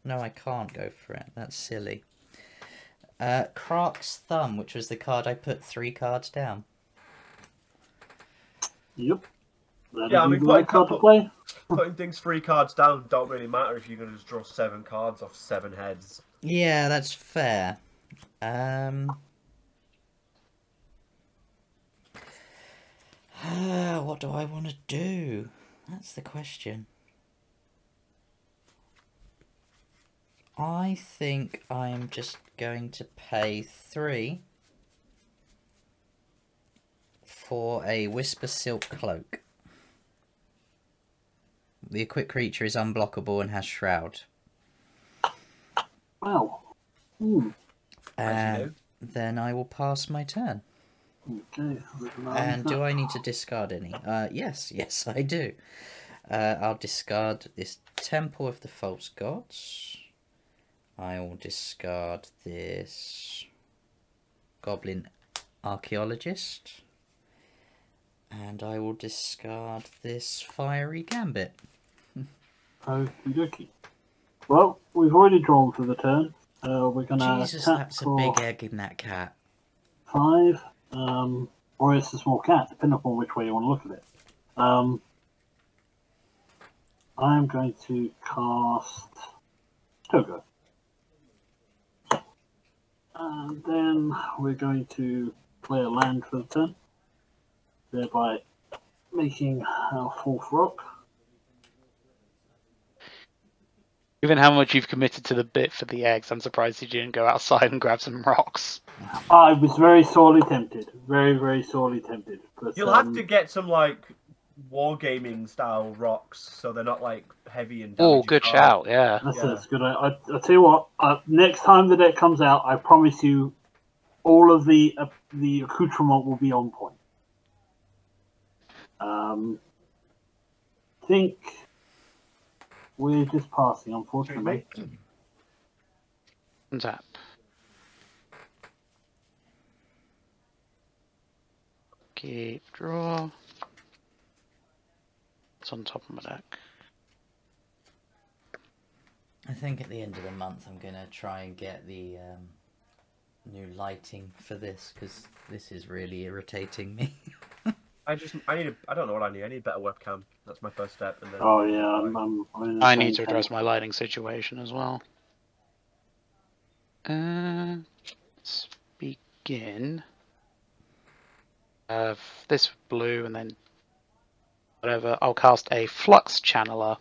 No, I can't go for it. That's silly. Croc's Thumb, which was the card I put 3 cards down. Yep. Yeah, I mean, right card to play. Putting things 3 cards down don't really matter if you're going to just draw 7 cards off 7 heads. Yeah, that's fair. What do I want to do? That's the question. I think I'm just going to pay 3 for a Whisper Silk Cloak. The equipped creature is unblockable and has Shroud. Wow. Then I will pass my turn. Okay. And do I need to discard any? Yes, I do. I'll discard this Temple of the False Gods. I will discard this Goblin Archaeologist. And I will discard this Fiery Gambit. Okie dokie. Well, we've already drawn for the turn. We're going to Jesus, that's a big egg in that cat. 5, or it's a small cat, depending upon which way you want to look at it. I'm going to cast Togo. And then we're going to play a land for the turn, thereby making our 4th rock. Given how much you've committed to the bit for the eggs, I'm surprised you didn't go outside and grab some rocks. I was very sorely tempted. Very, very sorely tempted. But, You'll have to get some, like, wargaming style rocks, so they're not, like, heavy and Oh, good shout, yeah. That's good. I'll tell you what, next time the deck comes out, I promise you all of the accoutrement will be on point. I think we're just passing, unfortunately. Tap. Keep draw. It's on top of my deck. I think at the end of the month I'm going to try and get the new lighting for this, because this is really irritating me. I don't know what I need. I need a better webcam. That's my first step. And then Oh yeah, I need to address my lighting situation as well. Let's begin. This blue and then whatever. I'll cast a Flux Channeler.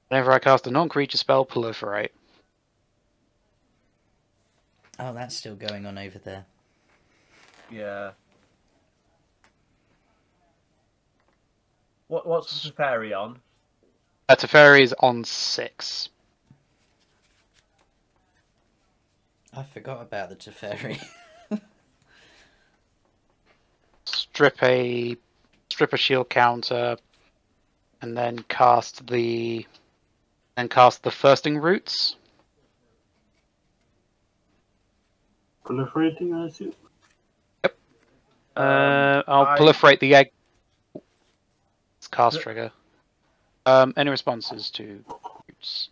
Whenever I cast a non-creature spell, proliferate. Oh, that's still going on over there. Yeah. What's the Teferi on? Teferi is on 6. I forgot about the Teferi. Strip a shield counter, and then cast the Thirsting Roots. Proliferating, I assume. Yep. I'll proliferate the egg. It's cast trigger. Any responses to roots?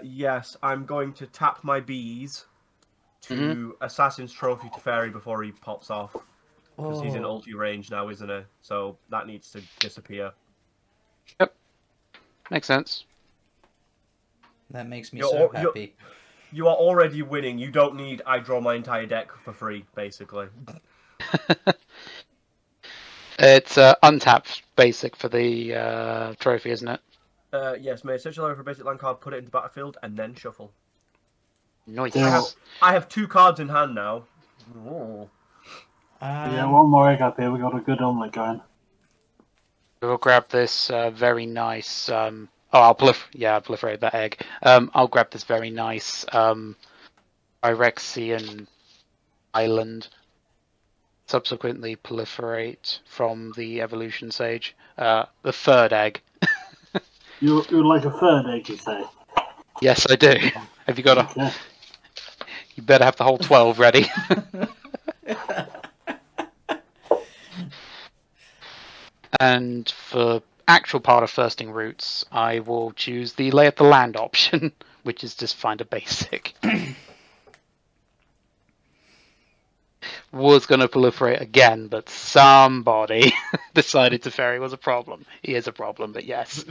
Yes, I'm going to tap my bees to Assassin's Trophy Teferi before he pops off. Because he's in ulti range now, isn't he? So that needs to disappear. Yep. Makes sense. That makes me so happy. You are already winning. You don't need I draw my entire deck for free, basically. It's untapped basic for the trophy, isn't it? Yes, may search your library for a basic land card, put it into the battlefield, and then shuffle. Nice. I have 2 cards in hand now. Ooh. Yeah, one more egg up here. We got a good omelet going. We'll grab this very nice. I'll proliferate that egg. I'll grab this very nice Irexian island. Subsequently, proliferate from the evolution sage. The 3rd egg. You like a 3rd egg, you say? Yes, I do. Have you got a? Okay. You better have the whole 12 ready. And for actual part of Thirsting Roots, I will choose the Lay of the Land option, which is just find a basic. Was going to proliferate again, but somebody decided Teferi was a problem. He is a problem, but yes.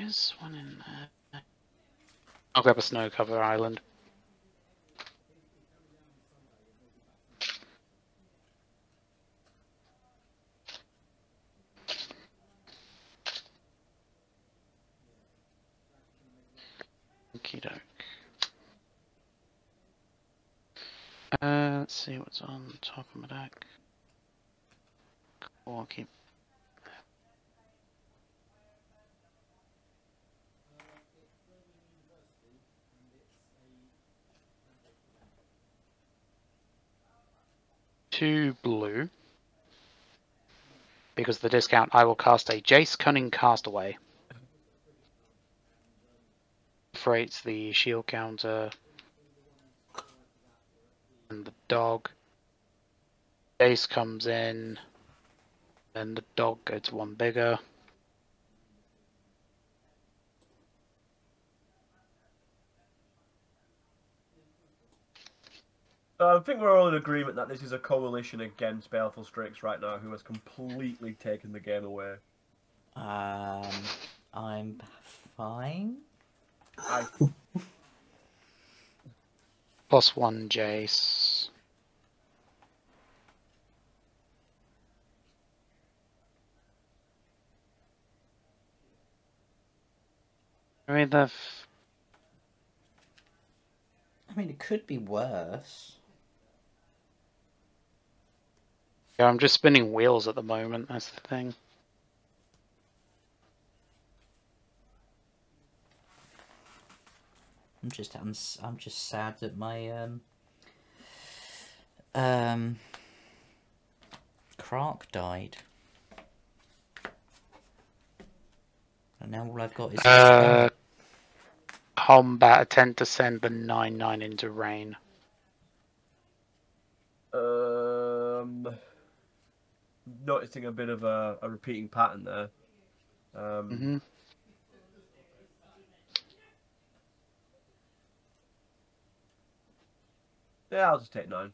is one in there. I'll grab a snow cover island. Okie doke. Let's see what's on the top of my deck. Cool, I'll keep. Two blue. Because of the discount, I will cast a Jace Cunning Castaway. Freights the shield counter and the dog. Jace comes in, then the dog gets one bigger. I think we're all in agreement that this is a coalition against Baleful Strix right now, who has completely taken the game away. I'm fine. +1 Jace. I mean, it could be worse. Yeah, I'm just spinning wheels at the moment, that's the thing. I'm just sad that my Krark died. And now all I've got is combat attempt to send the 9/9 into rain. Noticing a bit of a repeating pattern there. Yeah, I'll just take 9.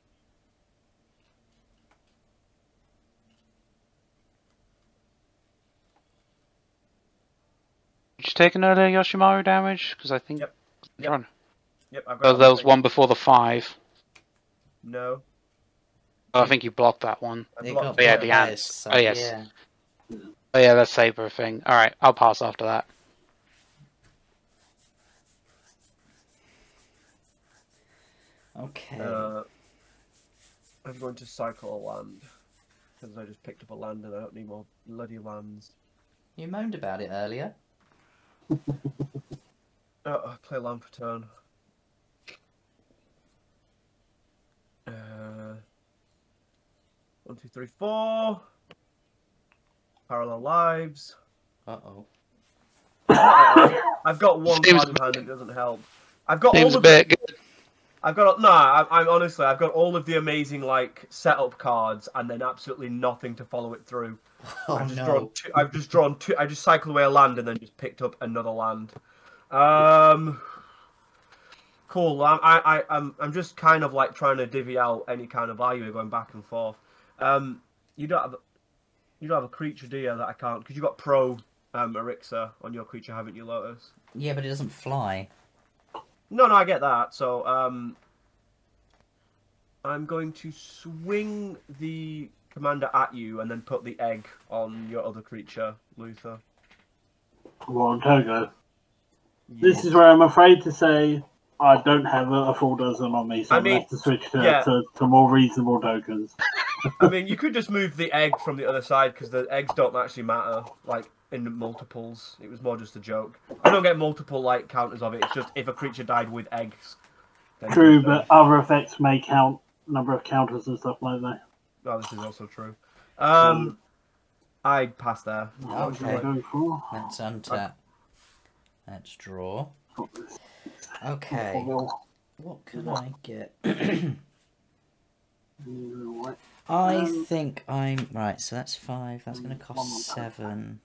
Did you take another Yoshimaru damage? Because I think... Yep. Yep, I've got... Oh, there was one before the 5. No. Oh, I think you blocked that one. Oh yeah, the ants. So, oh, yes. Yeah. Oh, yeah, that's Saber thing. Alright, I'll pass after that. Okay. I'm going to cycle a land. Because I just picked up a land and I don't need more bloody lands. You moaned about it earlier. Oh, play land for turn. 1, 2, 3, 4. Parallel lives. Uh-oh. I've got one Seems card in hand, it doesn't help. I've got Seems all a of bit good. I've got no. I'm honestly, I've got all of the amazing like setup cards, and then absolutely nothing to follow it through. Oh I've just no! drawn two. I've just drawn two. I just cycled away a land and then just picked up another land. Cool. I'm just kind of like trying to divvy out any kind of value going back and forth. You don't have a creature, do you? That I can't because you got pro Arixa on your creature, haven't you, Lotus? Yeah, but it doesn't fly. No, I get that. So, I'm going to swing the commander at you and then put the egg on your other creature, Luther. Well, on Togo. This is where I'm afraid to say I don't have a full dozen on me, so I'm going to have to switch to more reasonable tokens. I mean, you could just move the egg from the other side because the eggs don't actually matter, like, in multiples. It was more just a joke. I don't get multiple, like, counters of it. It's just if a creature died with eggs. True, but other effects may count number of counters and stuff like that. Oh, this is also true. I'd pass there. Okay. Let's untap. Let's draw. Okay. What can I get? I think I'm... Right, so that's 5. That's going to cost 7.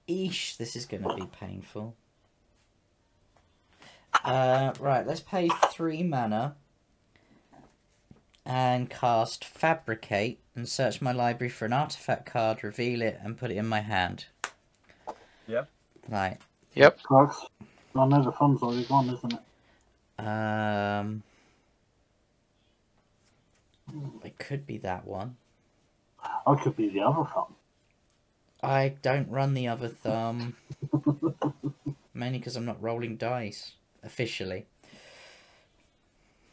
Eesh, this is going to be painful. Right, let's pay 3 mana. And cast Fabricate. And search my library for an artifact card, reveal it, and put it in my hand. Yeah. Right. Yep. Crux. I know the thumb's already gone, isn't it? It could be that one. Oh, it could be the other thumb. I don't run the other thumb. Mainly because I'm not rolling dice officially.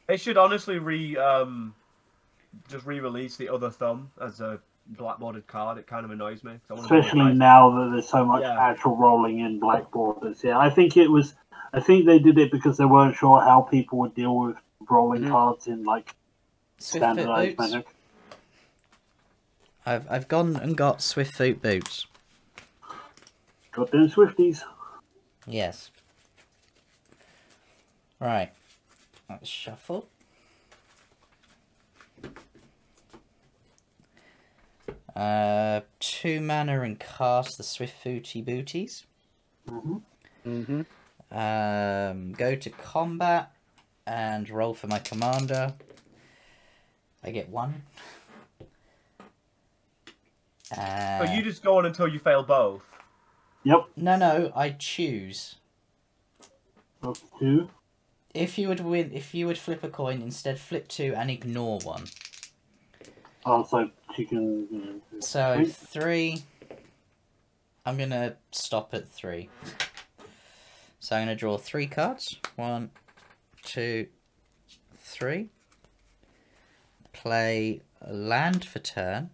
They should honestly just re-release the other thumb as a blackboarded card. It kind of annoys me. Especially now that there's so much Yeah. actual rolling in black borders. Yeah, I think they did it because they weren't sure how people would deal with rolling cards in like Swift foot standardized boots. Magic. I've gone and got Swift foot boots. Got them Swifties. Yes. Right. Let's shuffle. Two mana and cast the Swift Footy Booties. Go to combat and roll for my commander. I get one. So you just go on until you fail both. Yep. No, I choose. Got two. If you would flip a coin, instead flip two and ignore one. Oh, so she can. So 3. I'm gonna stop at 3. So I'm gonna draw 3 cards. 1, 2, 3. Play a land for turn.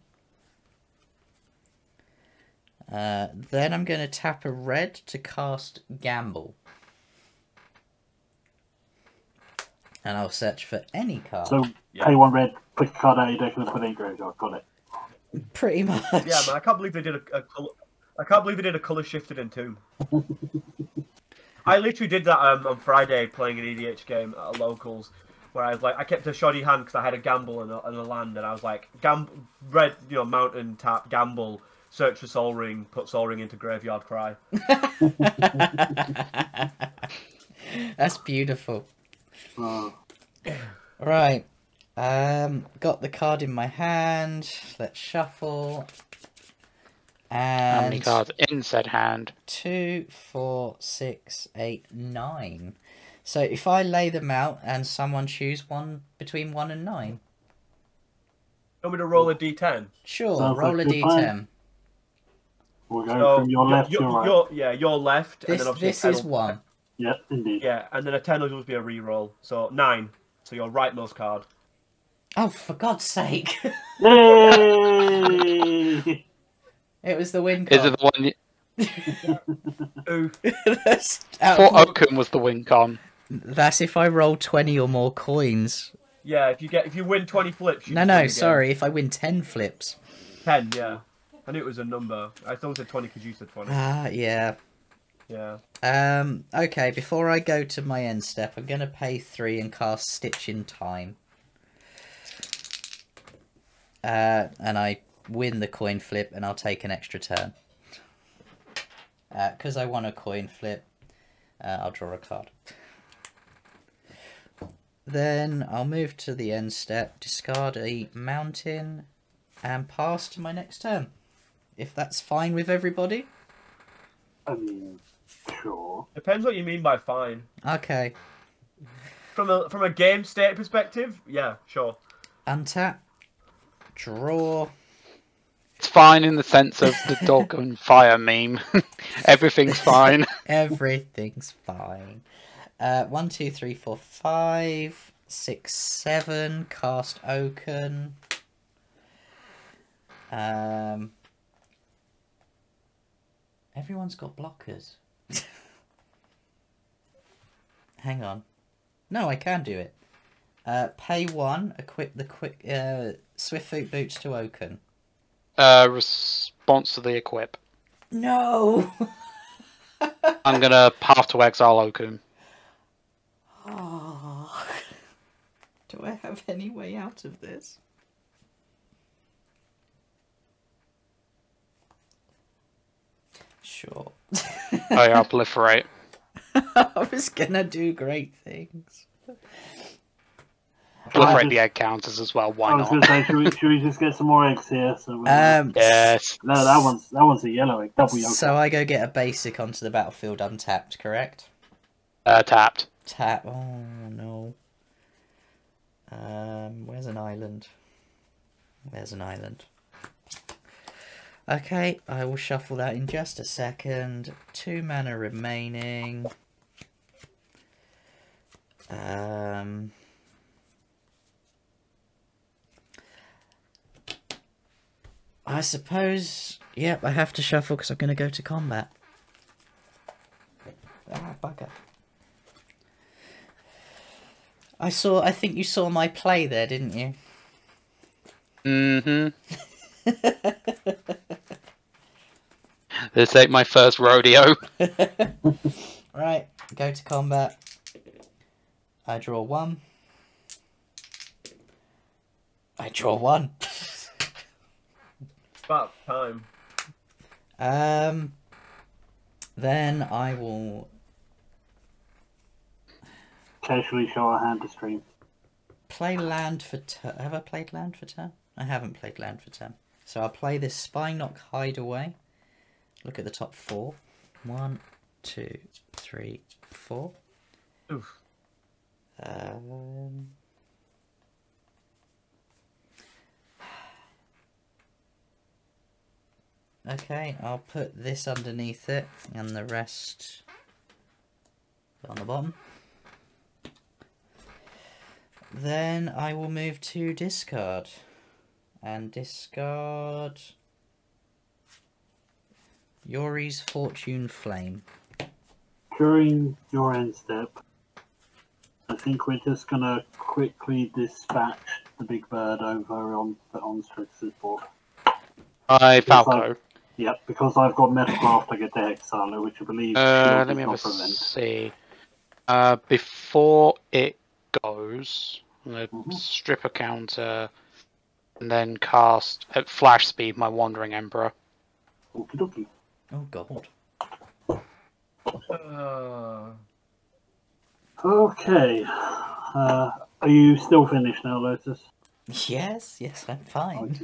Then I'm gonna tap a red to cast Gamble. And I'll search for any card. So pay one red, pick a card out of your deck, and then put it in graveyard. Got it. Pretty much. Yeah, man, I can't believe they did a color shifted entomb. I literally did that on Friday playing an EDH game at a locals, where I kept a shoddy hand because I had a gamble and a land, and I was like, red, mountain tap, gamble, search for Soul Ring, put Soul Ring into graveyard, cry. That's beautiful. Right. Got the card in my hand. Let's shuffle. And How many cards in said hand? 2, 4, 6, 8, 9. So if I lay them out and someone choose one between 1 and 9. You want me to roll a d10? Sure, Sounds roll like a good d10. plan. We'll go from your left to your right. Your left. This, and then obviously this a 10 is 1. Yeah, indeed. Yeah, and then a 10 will just be a re-roll. So 9. So your rightmost card. Oh, for God's sake. Yay! It was the win card. Is it the one? Ooh. That's, For Oakham was the win con. that's if I roll 20 or more coins. Yeah, if you win 20 flips. You No, just win no, the sorry. If I win 10 flips. game. 10, yeah. I knew it was a number. I thought it said 20 because you said 20. Yeah. Yeah. Okay, before I go to my end step, I'm going to pay 3 and cast Stitch in Time. And I win the coin flip, and I'll take an extra turn. Because I won a coin flip, I'll draw a card. Then I'll move to the end step, discard a mountain, and pass to my next turn. If that's fine with everybody. I mean, sure. Depends what you mean by fine. Okay. From a game state perspective, yeah, sure. Untap. Draw. It's fine in the sense of the dog and fire meme. Everything's fine. Everything's fine. 1, 2, 3, 4, 5, 6, 7. Cast Oaken. Everyone's got blockers. Hang on. No, I can do it. Pay 1. Equip the Swiftfoot Boots to Oaken. Response to the equip. No. I'm gonna path to exile Oakham. Oh. Do I have any way out of this? Sure. I proliferate. I was gonna do great things. proliferate the egg counters as well. Why I was going not? to say, should we just get some more eggs here? So Yes. no, that one's a yellow egg. Double yolk. So I go get a basic onto the battlefield untapped, correct? Tapped. Tap. Oh no. Where's an island? There's an island. Okay, I will shuffle that in just a second. 2 mana remaining. I suppose, yep, I have to shuffle because I'm going to go to combat. Ah, bugger. I think you saw my play there, didn't you? Mm-hmm. This ain't my first rodeo. Right, go to combat. I draw 1. I draw 1. About time. Then I will Casually show our hand to stream. play land for turn. Have I played land for turn? I haven't played land for turn. So I'll play this Spine Hideaway. Look at the top 4. 1, 2, 3, 4. Oof. Okay, I'll put this underneath it and the rest on the bottom. Then I will move to discard. And discard Yori's Fortune Flame. During your end step, I think we're just going to quickly dispatch the big bird over on Strix's board. Falco. Yep, because I've got Metal Craft, I get to exile it, which I believe Let me not have a prevent. see. Before it goes, I'm going to strip a counter and then cast at flash speed my Wandering Emperor. Okie dokie. Oh god. Okay. Are you still finished now, Lotus? Yes, I'm fine.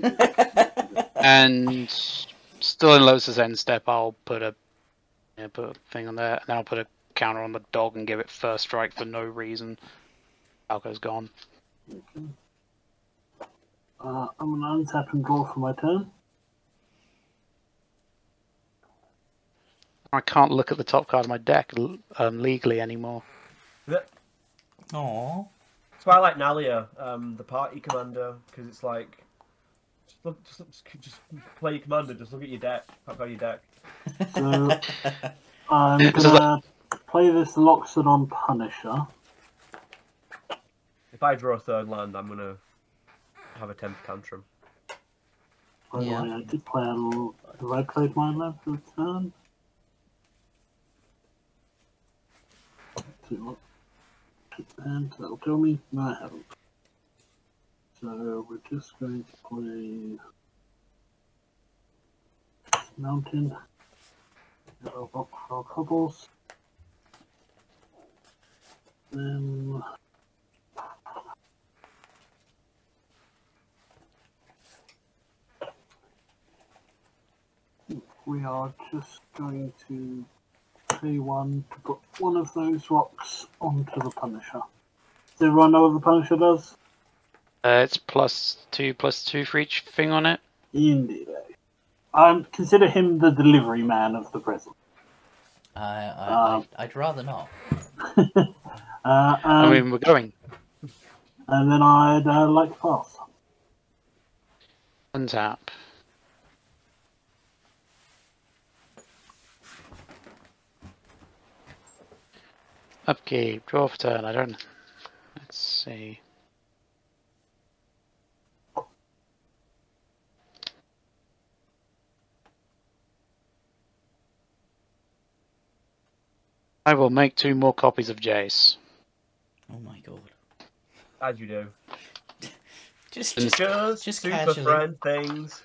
And still in Lotus' end step, I'll put a thing on there, and then I'll put a counter on the dog and give it first strike for no reason. Falco's gone. Okay. I'm going to untap and draw for my turn. I can't look at the top card of my deck legally anymore. Aww. That's why I like Nalia, the party commander, because it's like just play your commander. Just look at your deck. Pack out your deck. So I'm going to play this Loxodon Punisher. If I draw a third land, I'm gonna have a 10th tantrum. By the Yeah. way, I did play have I played my land for a turn? And that'll tell me. No, I haven't. So we're just going to play Mountain. Rock for cobbles. Then we are just going to pay 1 to put one of those rocks onto the Punisher. Does everyone know what the Punisher does? It's +2/+2 for each thing on it. Indeed. I consider him the delivery man of the present. I'd rather not. I mean, we're going. And then I'd like to pass. Untap. Upkeep, draw for turn. I don't. Let's see. I will make 2 more copies of Jace. Oh my god. As you do. Just Just super casually. friend things.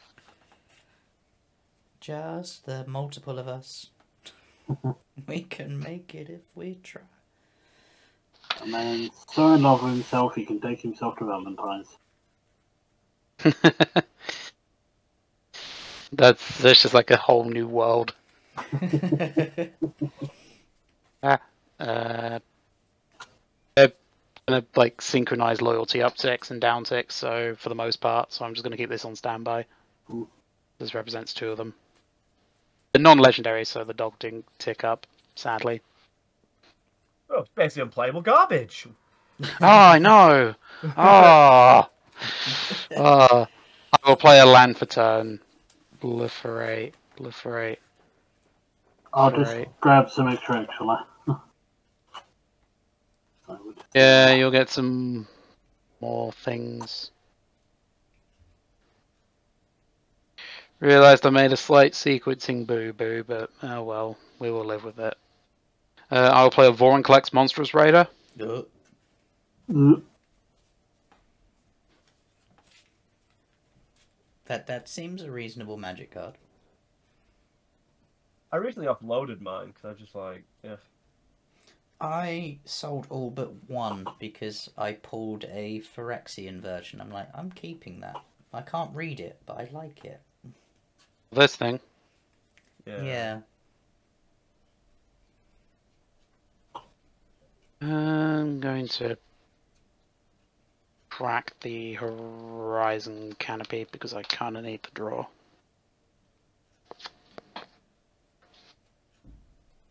Just the multiple of us. We can make it if we try. And then, so in love with himself, he can take himself to Valentines. That's just like a whole new world. They're gonna like synchronize loyalty up ticks and down ticks, so for the most part, so I'm just gonna keep this on standby. Ooh. This represents 2 of them. The non-legendary, so the dog didn't tick up, sadly. Oh, it's basically unplayable garbage. Oh, I know. Oh. I will play a land for turn. Proliferate. I'll just grab some extra actually. Yeah, you'll get some more things. Realised I made a slight sequencing boo-boo, but oh well, we will live with it. I'll play a Vorinclex Monstrous Raider. That seems a reasonable magic card. I recently uploaded mine because I was just like, yeah. I sold all but one because I pulled a Phyrexian version. I'm like, I'm keeping that. I can't read it, but I like it. This thing. Yeah. I'm going to crack the Horizon Canopy because I kind of need the draw.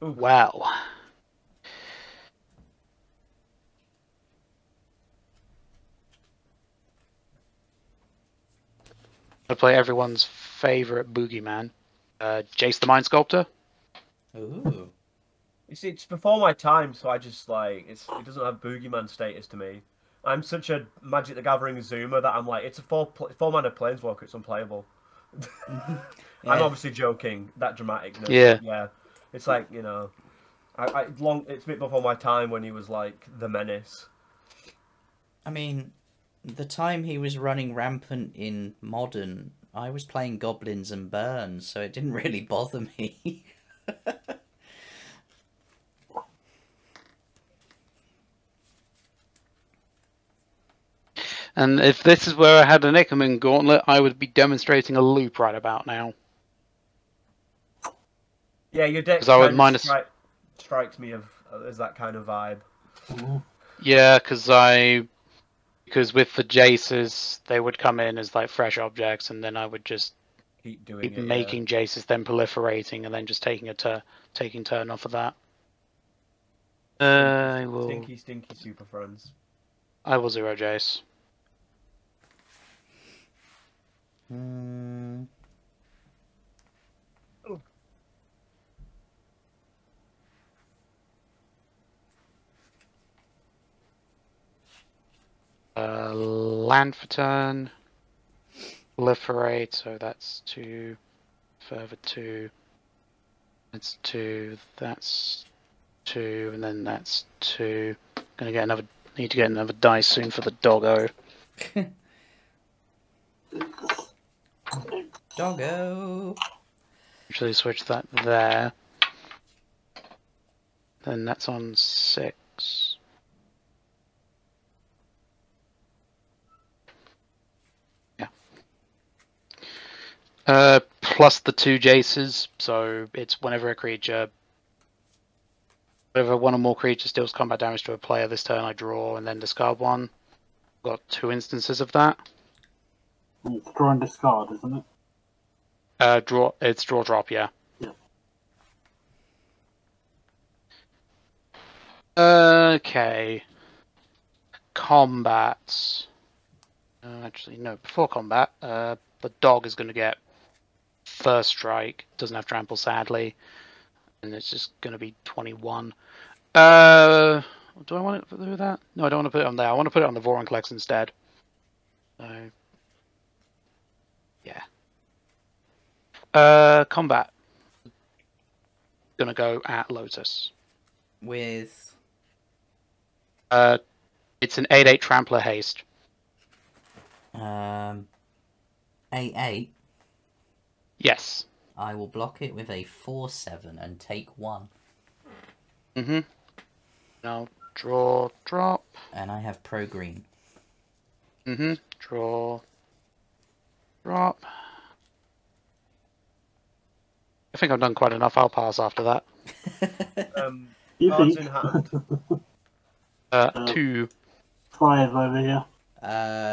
Ooh. Wow. I play everyone's favorite boogeyman, Jace the Mind Sculptor. Ooh. You see, it's before my time, so I just like it doesn't have boogeyman status to me. I'm such a Magic the Gathering zoomer that I'm like, it's a 4-mana planeswalker, it's unplayable. Yeah. I'm obviously joking, that dramaticness. Yeah. But yeah, it's like, you know, it's a bit before my time when he was like the menace. I mean, the time he was running rampant in Modern, I was playing Goblins and Burns, so it didn't really bother me. And if this is where I had an Ickerman Gauntlet, I would be demonstrating a loop right about now. Yeah, your deck I would kind of strikes me as that kind of vibe. Yeah, because with the Jaces, they would come in as like fresh objects, and then I would just keep making Jaces, then proliferating, and then just taking turn off of that. I will Stinky super friends. I will 0 Jace. Land for turn. Proliferate, so that's 2. Further 2. That's 2. That's 2, and then that's 2. Need to get another dice soon for the doggo. Doggo. Actually, switch that there. Then that's on 6. Yeah. Plus the 2 Jaces, so it's whenever one or more creatures deals combat damage to a player this turn, I draw and then discard one. Got 2 instances of that. It's draw and discard, isn't it? It's draw drop, yeah. Okay. Combat. Actually, no. Before combat, the dog is going to get first strike. Doesn't have trample, sadly, and it's just going to be 21. Do I want it to do that? No, I don't want to put it on there. I want to put it on the Vorinclex instead. So, yeah. Combat. Gonna go at Lotus. With? It's an 8/8 Trampler Haste. 8/8? Yes. I will block it with a 4/7 and take 1. I'll Draw, drop. And I have pro green. Draw, drop. I think I've done quite enough. I'll pass after that. You Cards think? in hand. 2. 5 over here.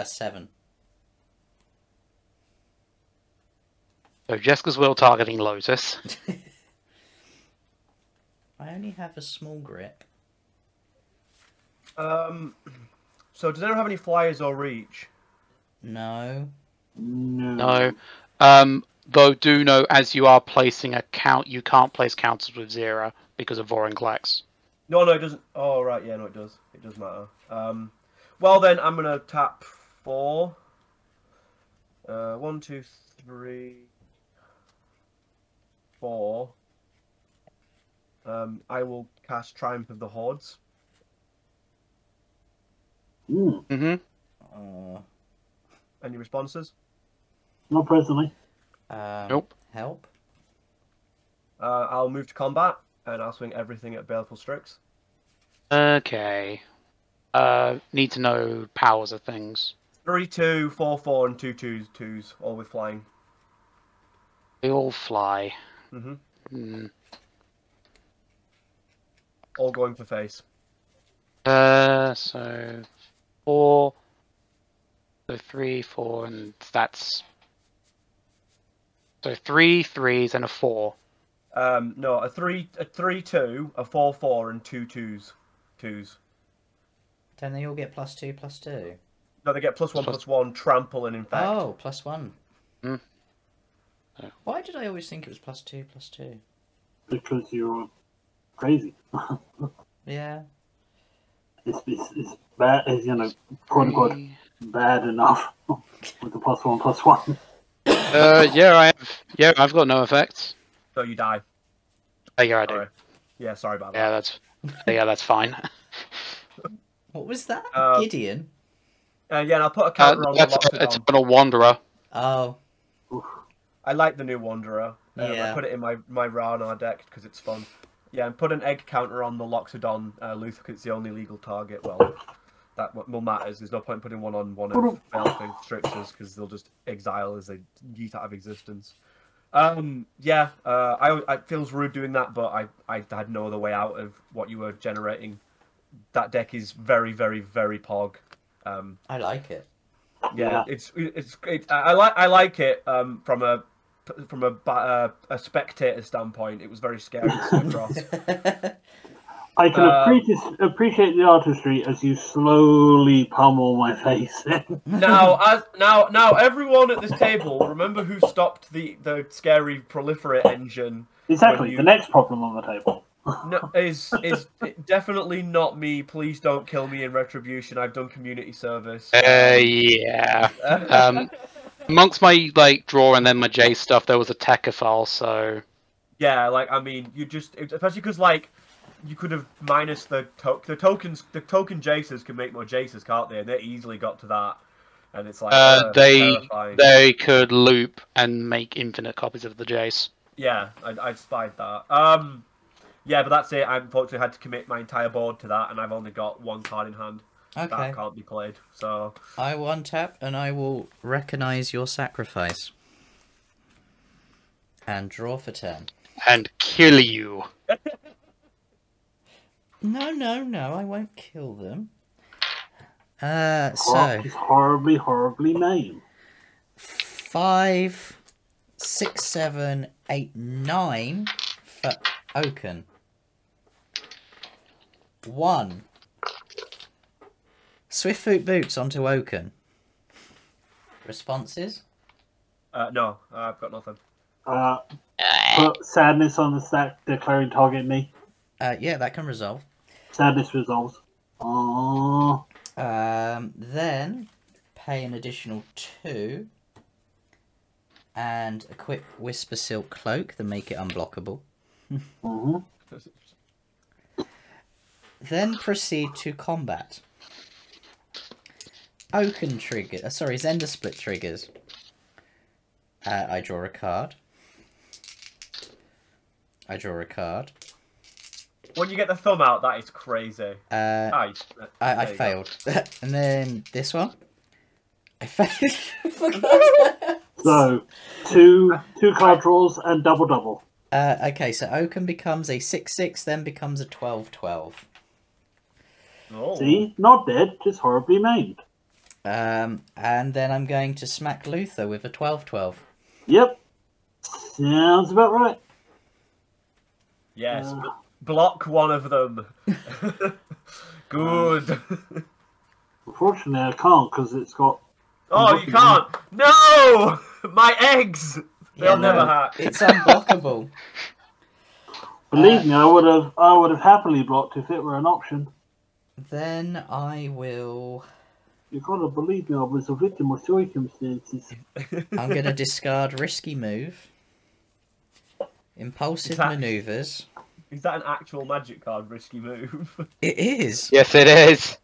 7. So Jessica's will targeting Lotus. I only have a small grip. So does anyone have any flyers or reach? No. No. Though do know, as you are placing a count, you can't place counters with 0 because of Vorinclex. No, it doesn't. Oh, right, yeah, no, it does. It does matter. Well, then, I'm going to tap 4. 1, 2, 3, 4. I will cast Triumph of the Hordes. Mm. Any responses? Not presently. Nope. Help. I'll move to combat, and I'll swing everything at Baleful Strix. Okay. Need to know powers of things. 3, 2, 4, 4, and 2, 2, 2s, all with flying. They all fly. All going for face. So 4. So 3, 4, and that's... So 3 3s and a 4. No, a 3, 2, a 4, 4, and 2 2s. 2s. Don't they all get +2, +2? No, they get +1/+1, trample, and infect. Oh, +1. Mm. Why did I always think it was +2, +2? Because you're crazy. Yeah. It's bad, it's, you know, quote unquote, bad enough with the +1/+1. Yeah, I've got no effects. So you die. Yeah, I do. Sorry. Yeah, sorry about that. That's fine. What was that? Gideon? Yeah, and I'll put a counter on the That's Loxodon. Eternal Wanderer. Oh. I like the new Wanderer. Yeah. I put it in my Rana deck because it's fun. Yeah, and put an egg counter on the Loxodon Luther because it's the only legal target. Well, that will matters. There's no point putting one on one of Baleful Strixes because they'll just exile as they yeet out of existence. Yeah, it feels rude doing that, but I had no other way out of what you were generating. That deck is very, very, very pog. I like it. Yeah, it's I like it from a spectator standpoint. It was very scary to sit across. I can appreciate the artistry as you slowly pummel my face in. Now, everyone at this table, remember who stopped the scary proliferate engine? Exactly, the next problem on the table. No, is definitely not me. Please don't kill me in retribution. I've done community service. Yeah. Amongst my draw and then my J stuff, there was a Techophile, so yeah, I mean, you just especially because you could have minus the tokens. The token Jaces can make more Jaces, can't they? And they easily got to that, and it's terrifying. they could loop and make infinite copies of the Jace. Yeah, I spied that. Yeah, but that's it. I unfortunately had to commit my entire board to that, and I've only got one card in hand. Okay. That can't be played. So I one tap, and I will recognize your sacrifice. And draw for turn. And kill you. No, I won't kill them. It's So horribly, horribly named. 5, 6, 7, 8, 9 for Oaken. 1. Swiftfoot Boots onto Oaken. Responses? no, I've got nothing. Put sadness on the stack, declaring target me. Yeah, that can resolve. Sadness resolves. Oh. Then pay an additional 2 and equip Whisper Silk Cloak to make it unblockable. Mm-hmm. Then proceed to combat. Oaken trigger. Zender Split triggers. I draw a card. I draw a card. when you get the thumb out, that is crazy. I There you go. failed. And then this one. I failed. For God's sake. So, two card draws and double. Okay, so Oaken becomes a 6/6, then becomes a 12/12. Oh. See, not dead, just horribly maimed. And then I'm going to smack Luther with a 12/12. Yep, sounds about right. Yes, block one of them. Good. Unfortunately, I can't because it's got. Oh, you can't! No! My eggs! They'll never hatch. It's unblockable. Believe me, I would have happily blocked if it were an option. Then I will... You gotta believe me, I was a victim of circumstances. I'm going to discard Risky Move. Impulsive Maneuvers. Is that an actual magic card, Risky Move? It is! Yes, it is.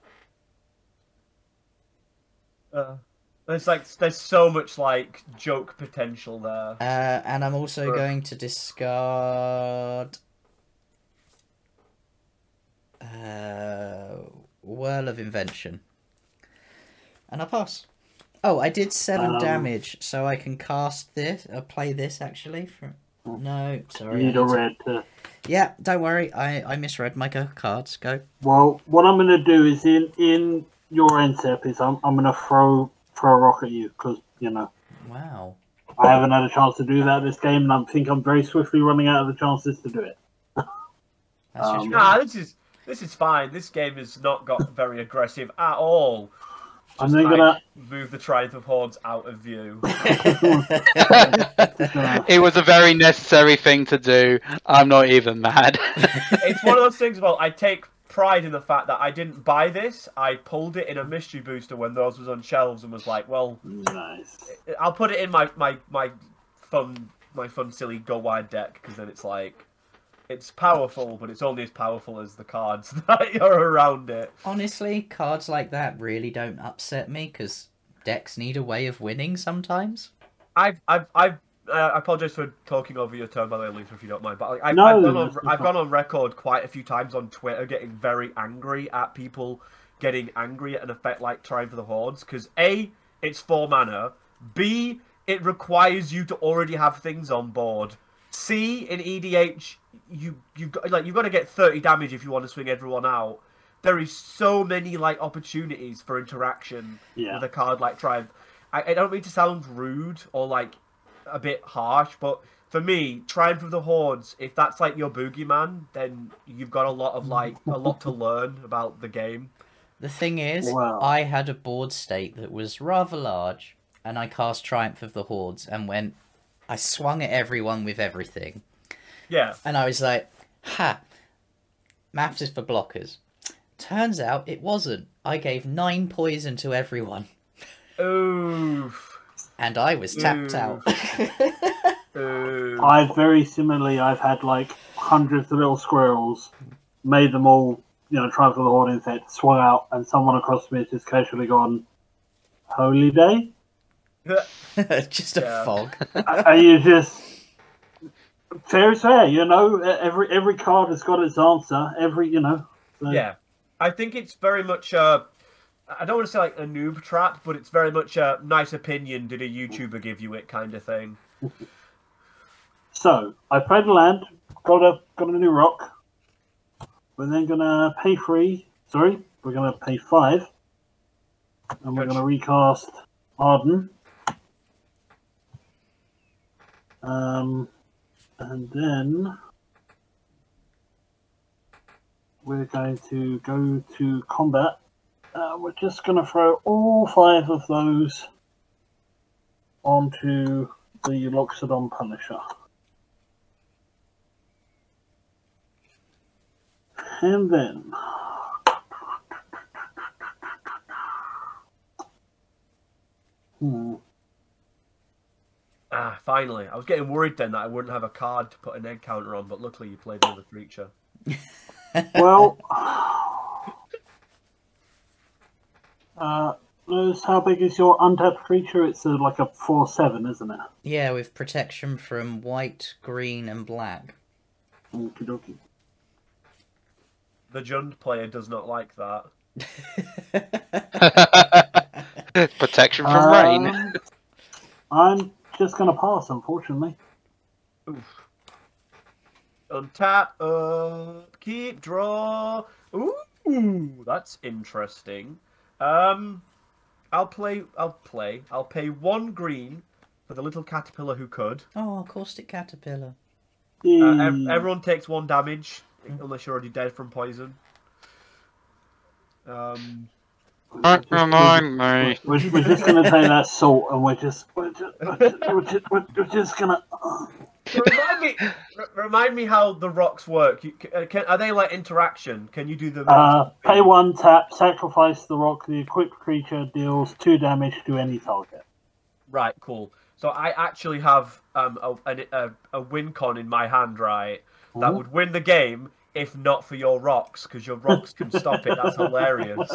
There's so much like joke potential there. And I'm also going to discard... Whirl of Invention. And I pass. Oh, I did 7 damage, so I can cast this, play this actually. No, sorry. You need a red. Yeah, don't worry, I misread my cards. Go. Well, what I'm gonna do is in your end step is I'm gonna throw a rock at you because Wow. I haven't had a chance to do that this game, and I think I'm very swiftly running out of the chances to do it. That's just Nah, this is fine. This game has not got very aggressive at all. I'm then gonna move the Triumph of Hordes out of view. It was a very necessary thing to do. I'm not even mad. It's one of those things. Well, I take pride in the fact that I didn't buy this. I pulled it in a mystery booster when those was on shelves and was like, well, nice. I'll put it in my fun silly go wide deck because then it's like. It's powerful, but it's only as powerful as the cards that are around it. Honestly, cards like that really don't upset me because decks need a way of winning sometimes. I apologize for talking over your turn, by the way, Luther, if you don't mind. But I've gone on record quite a few times on Twitter getting very angry at people getting angry at an effect like Triumph of the Hordes because A, it's 4 mana. B, it requires you to already have things on board. C, in EDH, you've got to get 30 damage if you want to swing everyone out. There is so many opportunities for interaction with a card like Triumph. I don't mean to sound rude or a bit harsh, but for me, Triumph of the Hordes, if that's your boogeyman, then you've got a lot to learn about the game. The thing is, I had a board state that was rather large, and I cast Triumph of the Hordes and I swung at everyone with everything. Yeah. And I was like, maths is for blockers. Turns out it wasn't. I gave 9 poison to everyone. Oof. And I was tapped out. I've had hundreds of little squirrels, made them all, Triumph of the Horde instead, swung out, and someone across me has just casually gone, holy day? Just a fog. And you just... Fair is fair, every card has got its answer, So. Yeah. I think it's very much, I don't want to say a noob trap, but it's very much a nice opinion, did a YouTuber give you it kind of thing. So, I played the land, got a new rock. We're then going to pay 3, we're going to pay 5. And we're going to recast Arden. And then we're going to go to combat. We're just going to throw all 5 of those onto the Loxodon Punisher. And then... Finally. I was getting worried then that I wouldn't have a card to put an egg counter on, but luckily you played another creature. Well... Liz, how big is your untapped creature? It's a 4/7, isn't it? Yeah, with protection from white, green, and black. Okie dokie. The Jund player does not like that. Protection from rain. I'm just going to pass, unfortunately. Oof. Untap, keep, draw. Ooh, that's interesting. I'll pay 1 green for the little caterpillar who could. Oh, caustic caterpillar. Everyone takes 1 damage, unless you're already dead from poison. Don't remind me. We're just going to take that salt, and we're just going to. Remind me how the rocks work. Are they like interaction? Can you do the? Pay 1 tap, sacrifice the rock. The equipped creature deals 2 damage to any target. Right, cool. So I actually have a win con in my hand, right? That would win the game if not for your rocks, because your rocks can stop it. That's hilarious.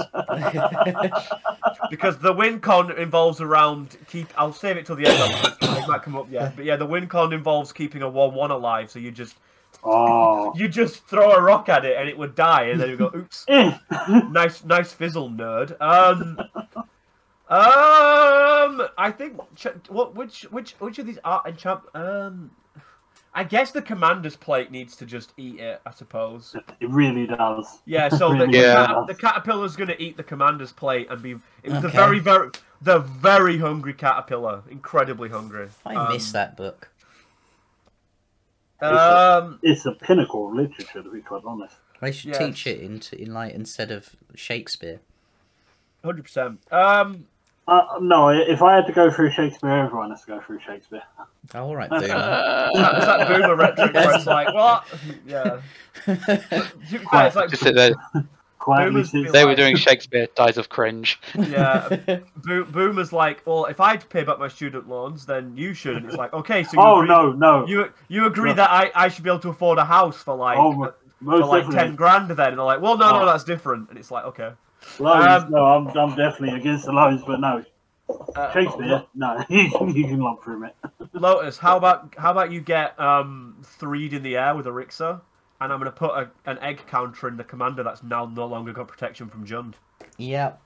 Because the win con involves around I'll save it till the end. It might come up yet, but yeah, the win con involves keeping a 1/1 alive. So you just throw a rock at it and it would die, and then you go, "Oops, nice fizzle, nerd." I think which of these art enchant? I guess the commander's plate needs to just eat it, I suppose. It really does. Yeah, so the caterpillar's going to eat the commander's plate and be... It was the very hungry caterpillar. Incredibly hungry. I missed that book. It's a pinnacle of literature, to be quite honest. I should teach it in like instead of Shakespeare. 100%. No, if I had to go through Shakespeare, everyone has to go through Shakespeare. Oh, all right, Boomer. Is that Boomer rhetoric where it's like, what? Yeah. It's like, Just sit there. They were doing Shakespeare, dies of cringe. Yeah. Boomer's like, well, if I pay back my student loans, then you should. And it's like, okay, so no. You agree that I should be able to afford a house for like, for 10 grand then? And they're like, well, no, that's different. And it's like, okay. Loans, no, I'm definitely against the loans, but no. Shakespeare, no, you can lump through it. Lotus, how about you get 3'd in the air with Elixir, and I'm going to put an egg counter in the commander that's now no longer got protection from Jund. Yep.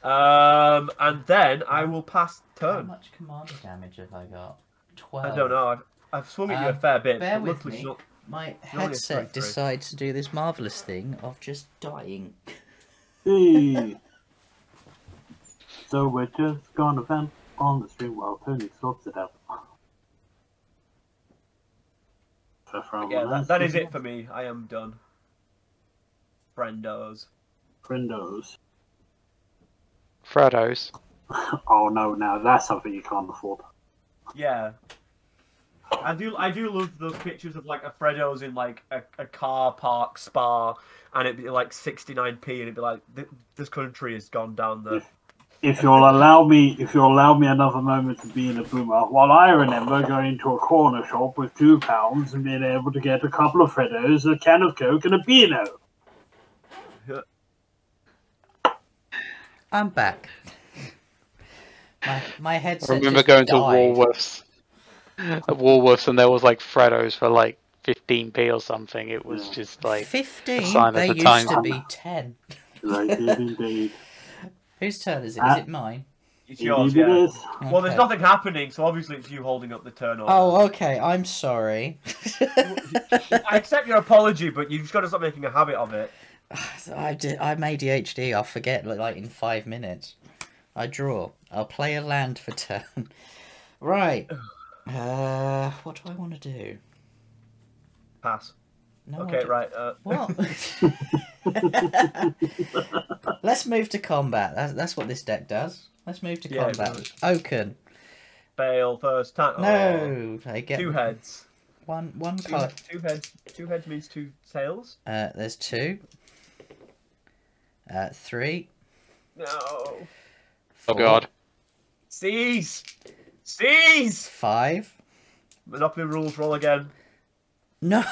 And then I will pass turn. How much commander damage have I got? 12. I don't know. I've swung at you a fair bit. Bear with me. My headset decides to do this marvellous thing of just dying. So we're just gonna vent on the stream while Tony sorts it out. Yeah, that is it for me. I am done. Friendos. Frodo's. Oh no, now that's something you can't afford. Yeah. I do love those pictures of like a Freddo's in like a car park spa, and it'd be like 69p, and it'd be like this country has gone down the. If you'll allow me another moment to be in a boomer, while I remember going to a corner shop with £2 and being able to get a couple of Freddos, a can of Coke, and a Beano. I'm back. My headset. I remember going to Woolworths, and there was like Freddos for like 15p or something. It was just like 15. They used to be 10. They did indeed. Whose turn is it? Is it mine? It's yours, Indeed yeah. it is. Okay. Well, there's nothing happening, so obviously it's you holding up the turn order. Oh, okay. I'm sorry. I accept your apology, but you've just got to stop making a habit of it. I'm ADHD. I'll forget like in 5 minutes. I draw. I'll play a land for turn. Right. What do I want to do? Pass. No, okay, right. What? Let's move to combat. That's what this deck does. Let's move to combat. Oaken. Fail first time. No, I get 2 heads. One colour. 2 heads. 2 heads means 2 tails. There's 2. 3. No. 4, Oh god. Seize. 5. Monopoly rules. Roll again. No.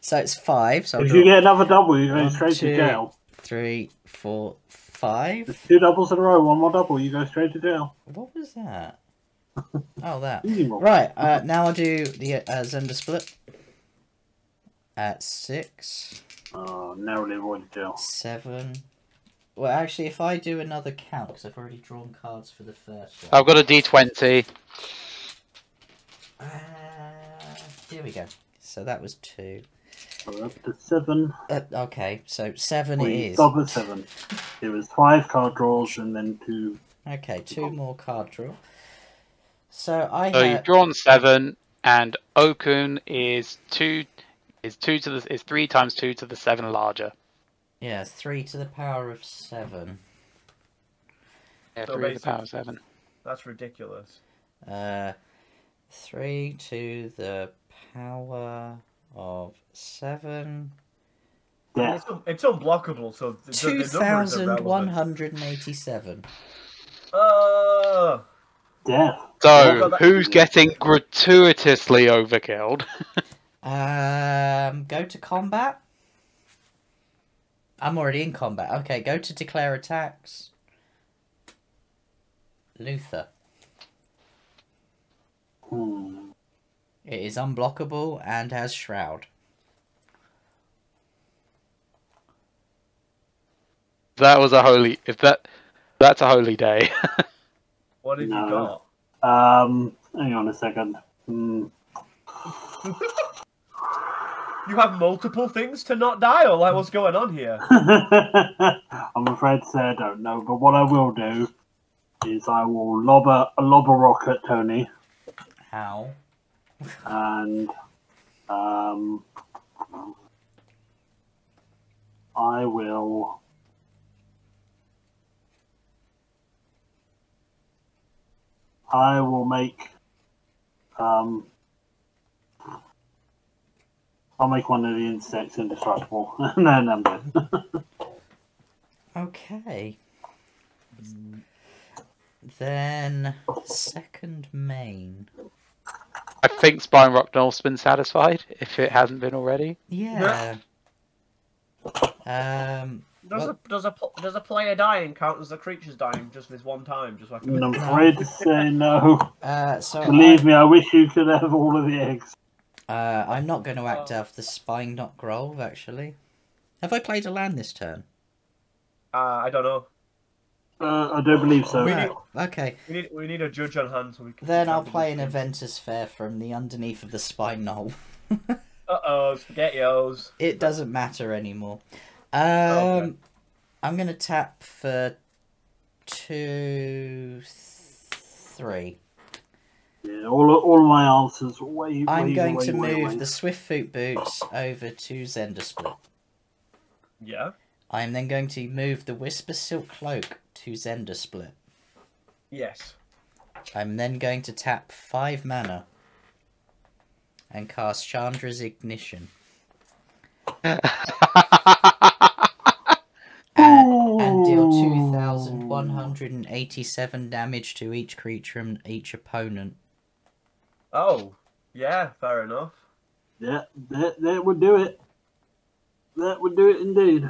So it's 5. So if you get another double, you go straight to 2, jail. 3, 4, 5. There's 2 doubles in a row. One more double, you go straight to jail. What was that? Oh, that. Easy one. Right. Now I'll do the Zender split. At 6. Oh, narrowly avoided jail. 7. Well, actually, if I do another count, because I've already drawn cards for the first one. I've got a D20. Here we go. So that was 2. We're up to 7. Okay, so 7 it We is. stop at 7. It was 5 card draws and then 2. Okay, 2 more card draw. So I So have... you've drawn 7, and Okun is 3 times 2 to the 7 larger. Yeah, 3 to the power of 7. Yeah, So 3 to the power of 7. That's ridiculous. 3 to the power of 7. Yeah. It's unblockable, so the number is irrelevant. 2,187. Death. So, who's getting gratuitously overkilled? Go to combat. I'm already in combat. Okay, go to declare attacks. Luther. It is unblockable and has Shroud. That was a holy... That's a holy day. What have you got? Hang on a second. You have multiple things to not die, or like what's going on here? I'm afraid to say I don't know, but what I will do is I will lob a rock at Tony. How? And I will make I'll make one of the insects indestructible, and then I'm dead. Okay. Then second main. I think Spine Rock North's been satisfied, if it hasn't been already. Yeah. Does a player dying count as the creature's dying just this one time? Just like I'm afraid to say no. So Believe me, I wish you could have all of the eggs. I'm not going to act out the Spine Knock Grove, actually. Have I played a land this turn? I don't know. I don't believe so. Okay. We need a judge on hand so we can. Then I'll play an Aventus Fair from the underneath of the Spine Knoll. Spaghettios. It doesn't matter anymore. Okay. I'm going to tap for 2, 3. Yeah, all of my answers way. I'm going to way move away. the Swiftfoot Boots over to Zender Split. Yeah. I am then going to move the Whisper Silk Cloak to Zender Split. Yes. I'm then going to tap 5 mana and cast Chandra's Ignition. And deal 2,187 damage to each creature and each opponent. Oh, yeah, fair enough. Yeah, that would do it. That would do it indeed.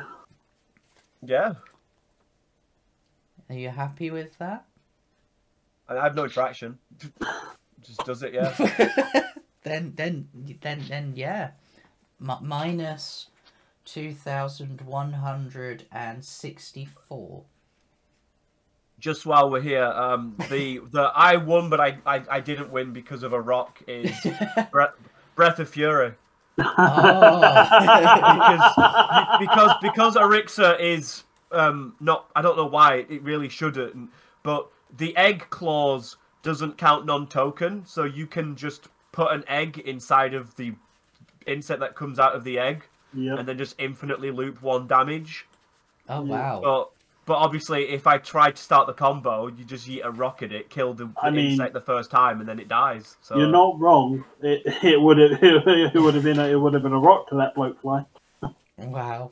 Yeah. Are you happy with that? I have no attraction. Just does it, yeah. then yeah. Minus 2,164. Just while we're here, the I won, but I didn't win because of a rock is Breath of Fury. Oh. because Arixa is not. I don't know why it really shouldn't, but the egg clause doesn't count non-token, so you can just put an egg inside of the insect that comes out of the egg, and then just infinitely loop 1 damage. Oh wow! But obviously, if I tried to start the combo, you just eat a rock at it, kill the insect the first time, and then it dies. So you're not wrong. It would have been a rock to that bloke fly. Wow.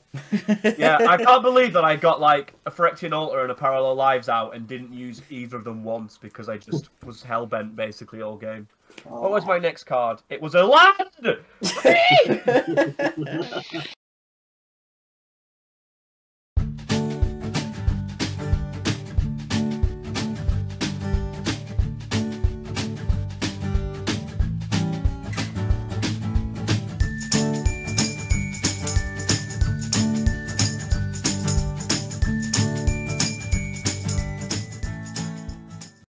Yeah, I can't believe that I got like a Phyrexian Altar and a Parallel Lives out and didn't use either of them once because I just was hellbent basically all game. What was my next card? It was a land!